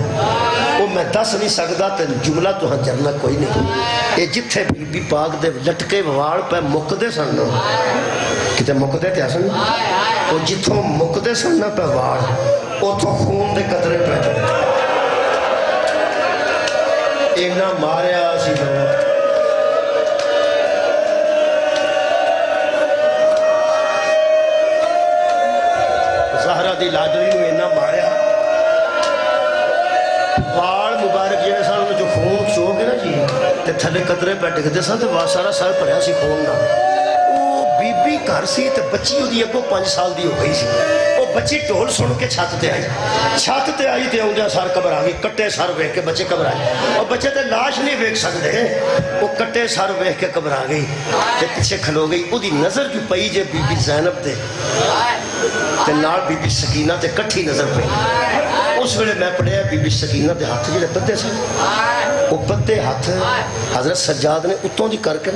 وہ میں دس نہیں سکتا تے جملہ تو ہاں جرنا کوئی نہیں. یہ جتھے بی بی پاک دے لٹکے وال پہ مکدے سن کتے مکدے تے سن وہ جتھوں مکدے سن پہ وال اتھوں خون دے قطرے پہ اینا ماریا سی لوگ. زہرہ دی لاڈلی نو اینا ماریا وال مبارک جیسے سن جو خون چو کے نا جی تے تھلے قطرے پہ ڈگ دے سن تے سارا سر پڑیا سی خون نہ. بی بی گھر سی تے بچی ہو دی اگو 5 سال دی ہو گئی سی. وہ بچی ٹول سن کے چھت تے آئی تے آؤں سر قبر آگئی کٹے سر ویکھ کے بچے قبر آئی اور بچے تے لاش نہیں ویکھ سکتے وہ کٹے سر ویکھ کے قبر آگئی تے پیچھے کھلو گئی. وہ دی نظر جو پئی جے بی بی زینب تے نال بی بی سکینہ تے کٹھی نظر پئی. اس ویلے میں پڑھیا بی بی سکینہ دے ہاتھ جڑے بدے سن وہ بدے ہاتھ حضرت سجاد نے اتوں دی کر کے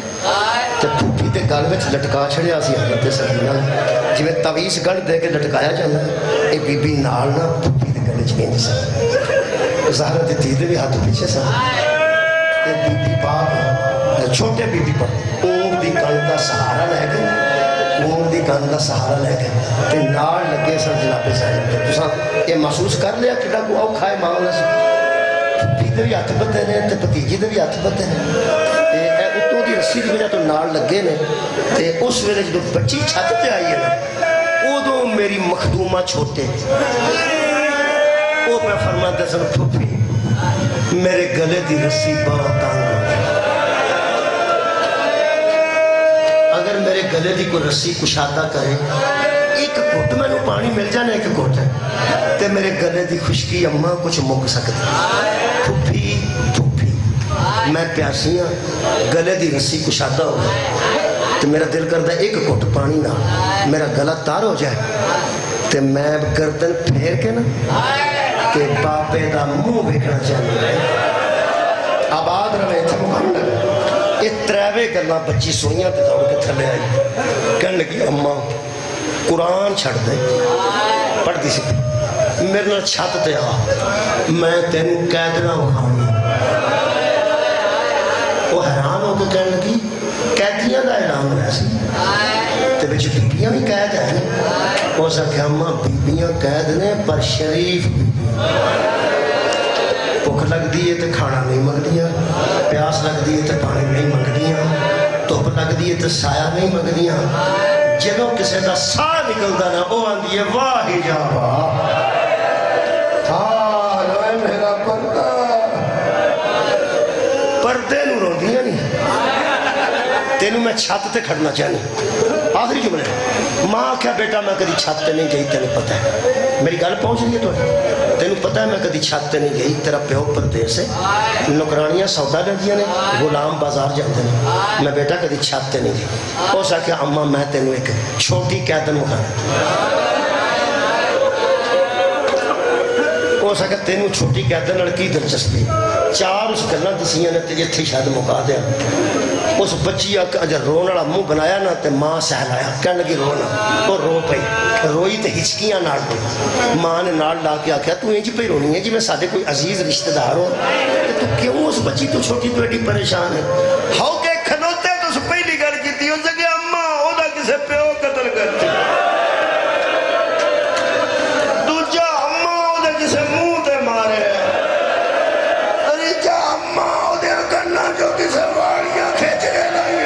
تے پھوپھی دے گل وچ لٹکا چھڑیا سی حضرت سکینہ جویں تویز گڑھ دے کے لٹکایا جانا اے بی بی نال نہ پھوپھی دے گلے وچ پینی سی. زہرا دی دھی دے بھی ہاتھ پیچھے سن تے بی بی پاک چھوٹے بی بی پاک اونگ دی کن دا سہارا لے کے تے نال لگے سن جناب زینب تے تساں یہ محسوس کر لیا کہ کو اوکھا ہے معاملہ سی. پھوپھی دے بھی ہاتھ بدے نے تے بھتیجی دے بھی ہاتھ بدے نے تے اتوں دی رسی دی وجہ تو نال لگے نے تے اس ویلے جدوں بچی چھت تے آئی ہے نا ادوں میری مخدومہ چھوٹے وہ میں فرماتے سن پھوپھی میرے گلے دی رسی بہت تنگ ہو اگر میرے گلے دی کوئی رسی کشادہ کرے ایک گھٹ میں نو پانی مل جانا ایک گھٹ ہے تے میرے گلے دی خشکی اماں کچھ مک سکتی. پھوپھی میں پیاسی ہاں گلے دی رسی کشادہ ہو گئی تو میرا دل کرتا ہے ایک گھٹ پانی نہ میرا گلا تار ہو جائے تو میں گردن پھیر کے نا کہ باپے دا منہ ویکھنا چاہیے آباد رہے تھے مکان لگا. یہ تریوے گلاں بچی سوئیاں تے دوڑ کے تھلے آئی کہنے لگی اماں قرآن چھڑ دے پڑھ دی سی میرے نال چھت تے آ میں تینوں قید نہ اکھاؤں. وہ حیران ہو کے کہنے لگی قیدیاں دا اعلان ہوا سی تے وچ بیبیاں بھی قید ہیں. اس آخیا اماں بیبیاں قید نے پر شریف بھوک لگتی ہے تو کھانا نہیں منگدیاں پیاس لگتی ہے تو پانی نہیں منگدیاں دھوپ لگتی ہے تو سایہ نہیں منگدیاں جدوں کسی کا ساہ نکلتا نا وہ آندی ہے واہ جا واہ تینوں میں چھت تے کھڑنا چاہنا آخری جملے ماں آخیا بیٹا میں کدی چھت تے نہیں گئی تینوں پتہ ہے میری گل پہنچ رہی ہے تو تینوں پتہ ہے میں کدی چھت تے نہیں گئی تیرا پیو پردیس ہے نوکرانیاں سودا لیندیاں نے غلام بازار جاندے نے میں بیٹا کدی چھت تے نہیں گئی اس آخیا اماں میں تینوں ایک چھوٹی قیدن مکھانا اس آخیا تینوں چھوٹی قیدن نال کی دلچسپی چار اس گلاں دسیاں نے تے اتھے شاید مکا دیا اس بچی اگر رون والا منہ بنایا نا تے ماں سہلایا کہنے لگی رونا وہ رو پئی روئی تے ہچکیاں نال پئی ماں نے نال لا کے آخیا تو انج پئی رونی ہے جی میں ساڈے کوئی عزیز رشتہ دار ہو تو کیوں اس بچی تو چھوٹی تو ایڈی پریشان ہے ہو کے کھلوتے تو اس پہلی گل کیتی اس کہ اماں او دا کسے پیو قتل کرتی دوجا اماں او دے کسے منہ تے مارے تیجا اماں او دے گنا جو کسے واڑیاں کھچنے لگے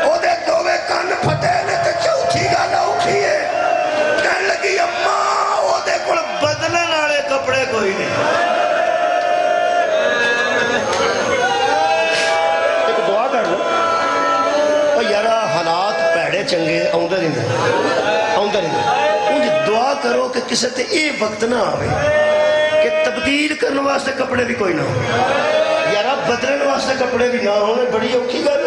او دے دووے کن پھٹے نے تے چوتھی گل اٹھی ہے کہنے لگی اماں او دے کول بدلن والے کپڑے کوئی نہیں چنگے آؤں رہے انج دعا کرو کہ کسی تے یہ وقت نہ آوے کہ تبدیل کرنے واسطے کپڑے بھی کوئی نہ ہو یارا بدلن واسطے کپڑے بھی نہ ہونے بڑی اوکھی گل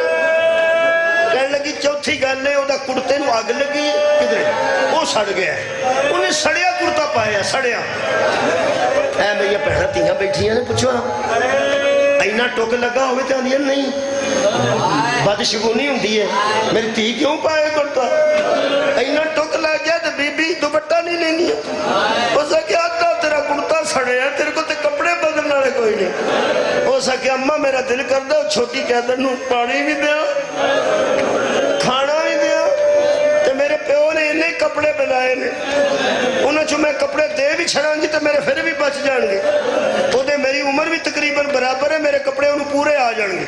کہنے لگی چوتھی گل ہے وہ کڑتے نو آگ لگی کدھر وہ سڑ گیا انہیں سڑیا کڑتا پایا سڑیا اے میری پہنا تیاں بیٹھی ہیں پوچھو اینا ٹوک لگا ہوئے تے آدھیا نہیں بدشگونی ہوں دیئے میری تھی کیوں پائے کرتا اینا ٹوک لگ گیا تو بی بی دوپٹہ نہیں لینی ہے وہ سا کہ آتا تیرا کرتا سڑے ہے تیرے کو تے کپڑے بدلنا رہے کوئی نہیں وہ سا کہ اممہ میرا دل کر دو چھوٹی قیدر نو پانی بھی دیا کھانا بھی دیا تے میرے پیو نے انہیں کپڑے بنائے نے انہوں جو میں کپڑے دے بھی چھڑاں گی تو میرے پھر بھی بچ جان گے تو دے میری عمر بھی تقریباً برابر ہے میرے کپڑے انہوں پورے آ جان گے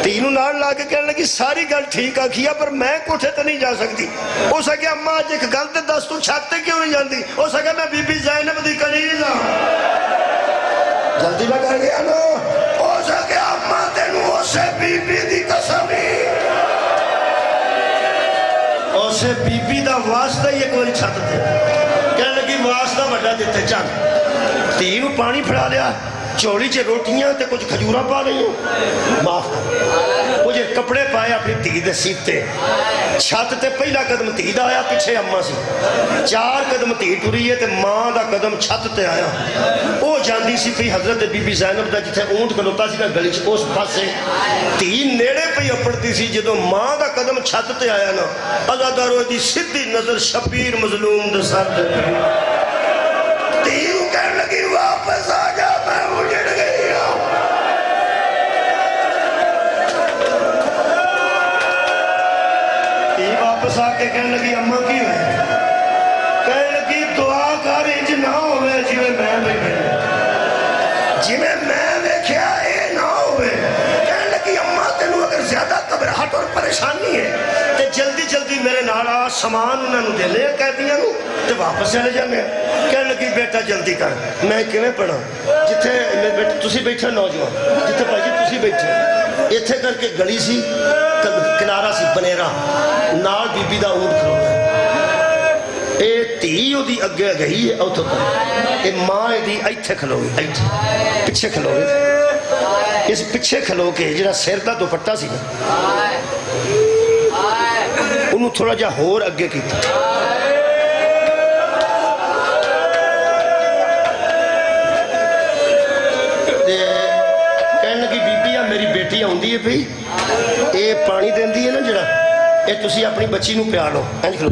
تینوں نال لا کے کہنے لگی ساری گل ٹھیک آ کیا پر میں کوٹھے تے نہیں جا سکتی ہو سکے اممہ آج ایک گل تے دس تو چھاتے کیوں نہیں جاندی ہو سکے میں بی بی زینب دی کنیز ہوں جلدی میں کر گیا نا ہو سکے اممہ تینوں اسے بی بی دی قسمی اسے بی بی دا واسطہ یہ کوئی چھت تے کہنے لگی واسطہ بڑا دیتے چاند تینوں پانی پھڑا لیا چوڑی چے روٹیاں تے کچھ کھجورہ پا رہی ہوں معاف کر مجھے کپڑے پائے اپنی تید سیتے چھت تے پہلا قدم تید آیا پیچھے اممہ سی چار قدم تید ٹوری ہے تے ماں دا قدم چھت تے آیا او جاندی سی پی حضرت بی بی زینب دا جتھے اونٹ کلوتا سی کا گلیچ اس پاسے تین نیڑے پہ اپڑتی سی جدو ماں دا قدم چھت تے آیا نا ازادارو دی صدی نظر شبیر مظلوم دا سر دے تین کہنے لگی واپس آ جا میں اجڑ گئی ہوں تین واپس آ کے کہنے لگی اممہ کی ہوئے کہنے لگی دعا کر انج نہ ہوئے جی میں دیکھیا اے نہ ہوئے کہنے لگی اممہ تینوں اگر زیادہ قبرہت اور پریشانی ہے تے جلدی جلدی میرے نالا سامان انہوں نے دے لے کہہ دیا نو تے واپس چلے جانے کہنے لگی بیٹا جلدی کر میں کیویں پڑھا جتھے تسی بیٹھے نوجوان جتھے بھائی جی تسی بیٹھے ایتھے کر کے گلی سی کنارہ سی بنیرا نال بی بی دا اونٹ کھلوتا اے تیو دی اگے گئی ہے اوتھو کر اے ماں دی ایتھے کھلو گئی ایتھے پچھے کھلو گئی اس پچھے کھلو کے جڑا سیر دا دوپٹہ سی انہوں تھوڑا جا ہور اگے کیتا کہنے لگی بی بی میری بیٹی آؤندی ہے پئی اے پانی دیندی ہے نا جڑا اے تسی اپنی بچی نو پیا لو انج کھلو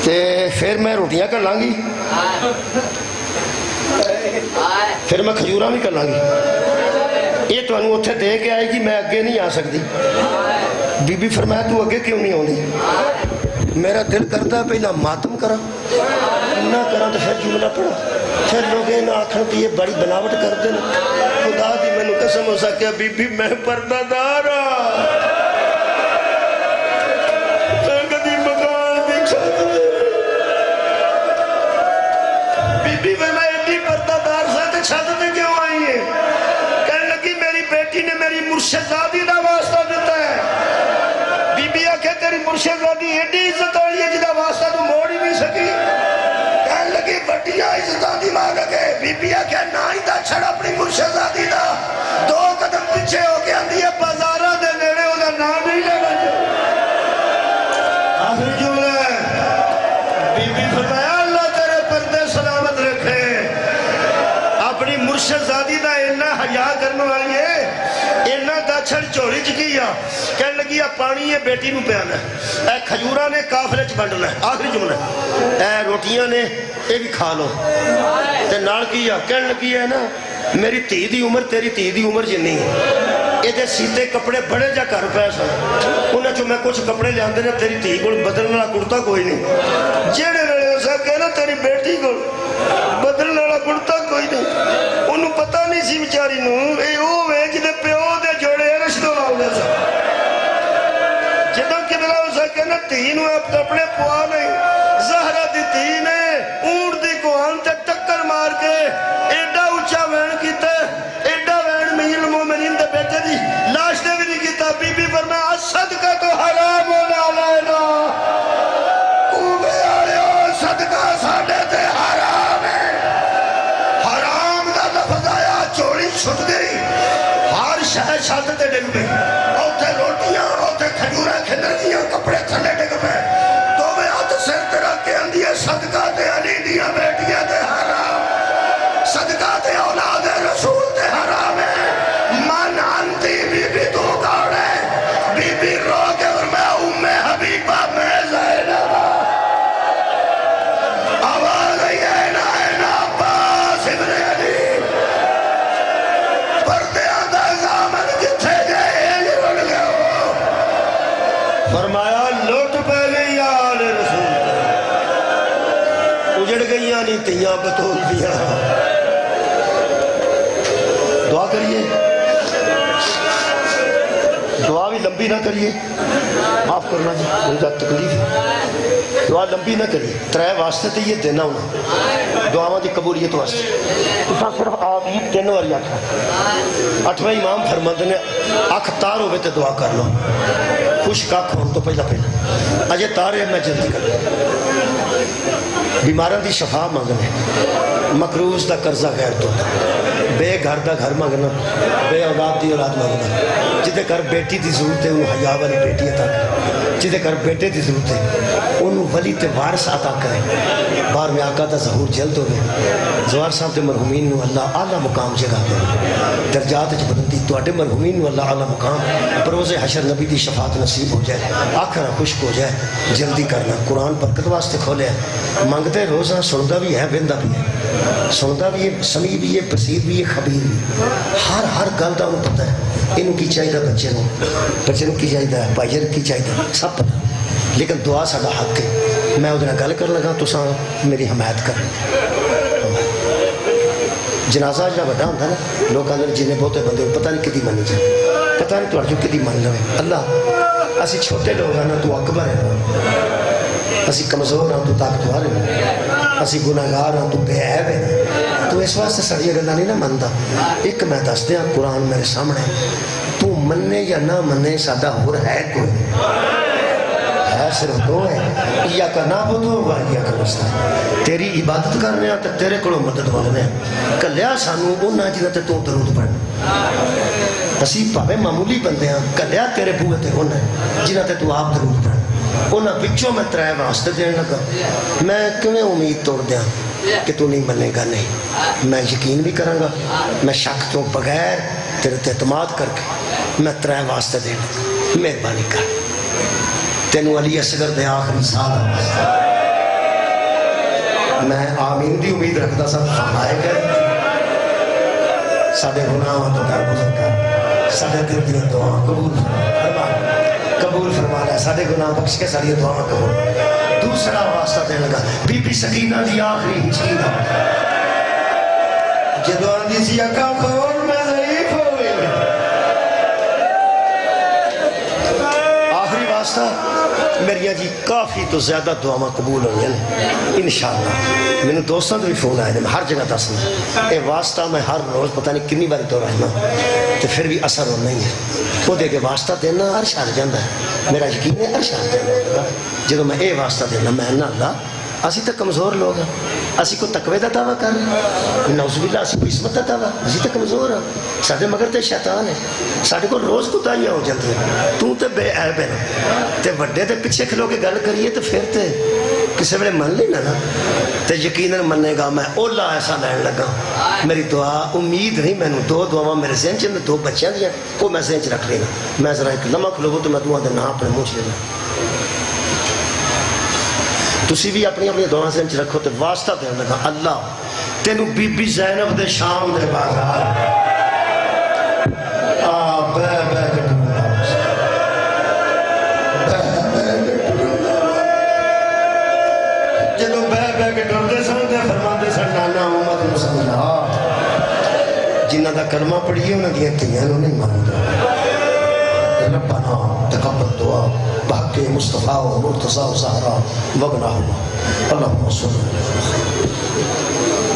تے پھر میں روٹیاں کر لانگی پھر میں کھجوراں بھی کر لانگی یہ تو انہوں اتھے دے کے آئے گی میں اگے نہیں آ سکتی بی بی فرمایا تو اگے کیوں نہیں ہوندی میرا دل کرتا ہے پہلا ماتم کرا نہ کرا تو پھر جملہ پڑا پھر لوگیں نہ آکھن کہ یہ بڑی بناوٹ کر دینا خدا دی میں نے قسم ہو سکیا بی بی میں پردہ دارا کدی مکان دی چھت بی بی میں ایڈی پردہ دار سے چھت دے کیوں آئی ہے کہنے لگی میری بیٹی نے میری مرشد زادی ایڈی عزت والی ہے جدا واسطہ تو موڑ ہی نہیں سکی کہنے لگی بڑیاں عزتاں دی ماں لگے بی بی آکھیا نا ہی دا چھڑ اپنی مرشد زادی دا 2 قدم پیچھے ہو کے آندی ہے بازارہ دے نیڑے ہو دا نام نہیں لینا آخر جملہ بی بی فرمایا اللہ تیرے پردے سلامت رکھے اپنی مرشد زادی دا اینا حیا کرنے والی ہے اینا دا چھڑ چوری چکیا کہنے لگی پانی ہے بیٹی نو پیانا ہے اے کھجورہ نے کافلے چ بنڈنا ہے آخری جملہ اے روٹیاں نے اے بھی کھا لو تے نال کیا کہنے لگی ہے نا میری تھی دی عمر تیری تھی دی عمر جنی ہے اے دے سیتے کپڑے بڑے جا کر پیسا انہیں جو میں کچھ کپڑے لے آندے نے تیری تھی کو بدلنے والا کرتا کوئی نہیں جیڑے ویلے اسا کہنا تیری بیٹی کو بدلنے والا کرتا کوئی نہیں انہوں پتہ نہیں سی بیچاری نو اے او وے جدے پیو دے جوڑے رشتہ لال دے سا جدوں کہ بلا اسا کہنا تین ہوئے اپنے پوا نہیں زہرہ دی تین ہے اونٹ دی کوہان تے ٹکر مار کے ایڈا اچھا وین کیتا ایڈا وین میل مومنین دے بیٹے دی لاش نے بھی نہیں کیتا بی بی فرمایا صدقہ تو حرام ہونا لینا کوبے آڑے ہو صدقہ ساڑھے تے حرام ہے حرام دا لفظ آیا چوری چھٹ گئی ہر شہر شادت ڈگ گئی اوتے روٹیاں اوتے کھجورہ کھلرگیاں کپڑے تھلے ڈگ گئے تو میں ہاتھ سر ترہ کے اندیے صدقہ تے علی دیا بیٹیاں تے حرام صدقہ تے اولاد رسول تے حرام ہے من انتی بی بی تو گاڑے بی بی رو کے فرمایا ام حبیبہ میں زینبہ آواز اینا عباس ابن علی پردے آدھا زامن کتھے گئے رڑ گئے فرمایا لوٹ پہ گئی آل رسول اجڑ گئی نہیں تیاں بطول دیا دعا کریے دعا بھی لمبی نہ کریے معاف کرنا جی مجھے تکلیف ہے دعا لمبی نہ کریے 3 واسطے تے یہ دینا ہونا دعاواں دی قبولیت واسطے تو صرف آمین 3 واری آکھا 8واں امام فرماتے نے اکھ تار ہوئے تے دعا کر لو خوشک اکھ ہون تو پہلا اجے تارے میں جلدی کر بیمارہ دی شفا مانگنے مقروض دا قرضہ غیر تو بے گھر دا گھر مانگنا بے اولاد دی اولاد مانگنا جدے کر بیٹی دی ضرورت ہے انہوں حیا والی بیٹی عطا کرے جدے کر بیٹے دی ضرورت ہے انہوں ولی تے وارث عطا کرے بار میں آقا دا ظہور جلد ہوئے زوار صاحب دے مرحومین نو اللہ اعلیٰ مقام جگہ دے درجات اچھ بلندی تو اٹھے مرحومین نو اللہ اعلیٰ مقام بروز حشر نبی دی شفاعت نصیب ہو جائے آخرہ خشک ہو جائے جلدی کرنا قرآن برکت واسطے کھولے مانگتے روزہ سندا بھی ہے بندہ بھی ہے سندا بھی ہے سمیع بھی ہے بصیر بھی ہے خبیر بھی ہر گل دا انہوں پتہ ہے انہوں کی چاہیے بچے نو کی چاہیے بائیر کی چاہیے سب پتہ لیکن دعا ساڑا حق ہے میں ادھر گل کر لگا تو ساں میری حمایت کر جنازہ جا بڑا ہوتا نا لوگ اندر جنہیں بہتے بندے پتہ نہیں کدی منی جائے پتہ نہیں تو جو کدی من لوے اللہ اسی چھوٹے لوگ ہیں نا تو اکبر ہے اسی کمزور ہیں تو طاقتوار ہے اسی گناہگار ہیں تو بے عیب ہے تو اس واسطے سڑی گلا نہیں نہ مندا ایک میں دس دیا قرآن میرے سامنے تو مننے یا نہ مننے سادہ ہور ہے کوئی ہے صرف 2 ہے یا کا نعبد ہوگا یا کا نستعین تیری عبادت کرنے آتا تیرے کلو مدد مانگنے کلیا سانو انہاں جنہ تے تو درود پڑھنے اسی پاوے معمولی بندے ہیں کلیا تیرے بوئے تے انہاں جنہ تے تو آپ درود پڑھنے انہاں پچھوں میں 3 واسطے دینے لگا میں کیوں امید توڑ دیا کہ تو نہیں منے گا نہیں میں یقین بھی کروں گا میں شک تو بغیر تیرے اعتماد کر کے میں 3 واسطے دینے مہربانی کر تینو علی اصغر دے آخری سال میں آمین دی امید رکھتا سب فرمائے گئے سادے گناہوں تو در گزر کر سادے دل دیا دعا قبول فرما لیا سادے گناہ بخش کے ساری دعا قبول دوسرا واسطہ دے لگا بی بی سکینہ دی آخری ہچکینہ جدو آندی سی اکا کھول میں ضعیف ہو گئی آخری واسطہ میری جی کافی تو زیادہ دعاواں قبول ہوئی ہیں انشاءاللہ میں نے دوستان تو بھی فون آئے میں ہر جگہ دسنا اے واسطہ میں ہر روز پتہ نہیں کنی باری تو رہنا تو پھر بھی اثر ہو نہیں ہے وہ دے کے واسطہ دینا ہر شہر جاندہ ہے میرا یقین ہے ارشاد دینا ہوگا جب میں اے واسطہ دینا میں نہ اللہ اسی تو کمزور لوگ ہیں اسی کو تقوی دا دعویٰ کر رہے ہیں نعوذ باللہ اسی کو عصمت دا دعویٰ اسی تو کمزور ہیں ساڑھے مگر تے شیطان ہے ساڑھے کو روز کتائیاں ہو جاتی ہیں تو تے بے عیب ہے نا تے وڈے تے پچھے کھلو کے گل کریے تو پھر تے کسی ویلے من لینا نا تے یقیناً مننے گا میں اولا ایسا لین لگا میری دعا امید نہیں میں دو دعاواں میرے ذہن چند دو بچیاں دیا وہ میں ذہن چ رکھ لینا میں ذرا ایک لمحہ کھلو تو میں دعا دینا اپنے منہ چ لینا تسی بھی اپنی اپنی دعا ذہن چ رکھو تے واسطہ دین لگا اللہ تینوں بی بی زینب دے شام دے بازار بے بے کے جدو بے بے کے ڈردے سن تے فرماندے سن نانا محمد مسلم جنہ دا کلمہ پڑھیے انہاں دیاں تھیاں نوں نہیں ماندا ربنا تقبل دعا بحق مصطفیٰ و مرتضیٰ و زہرا وابنہ اللہم صلی اللہ علیہ وسلم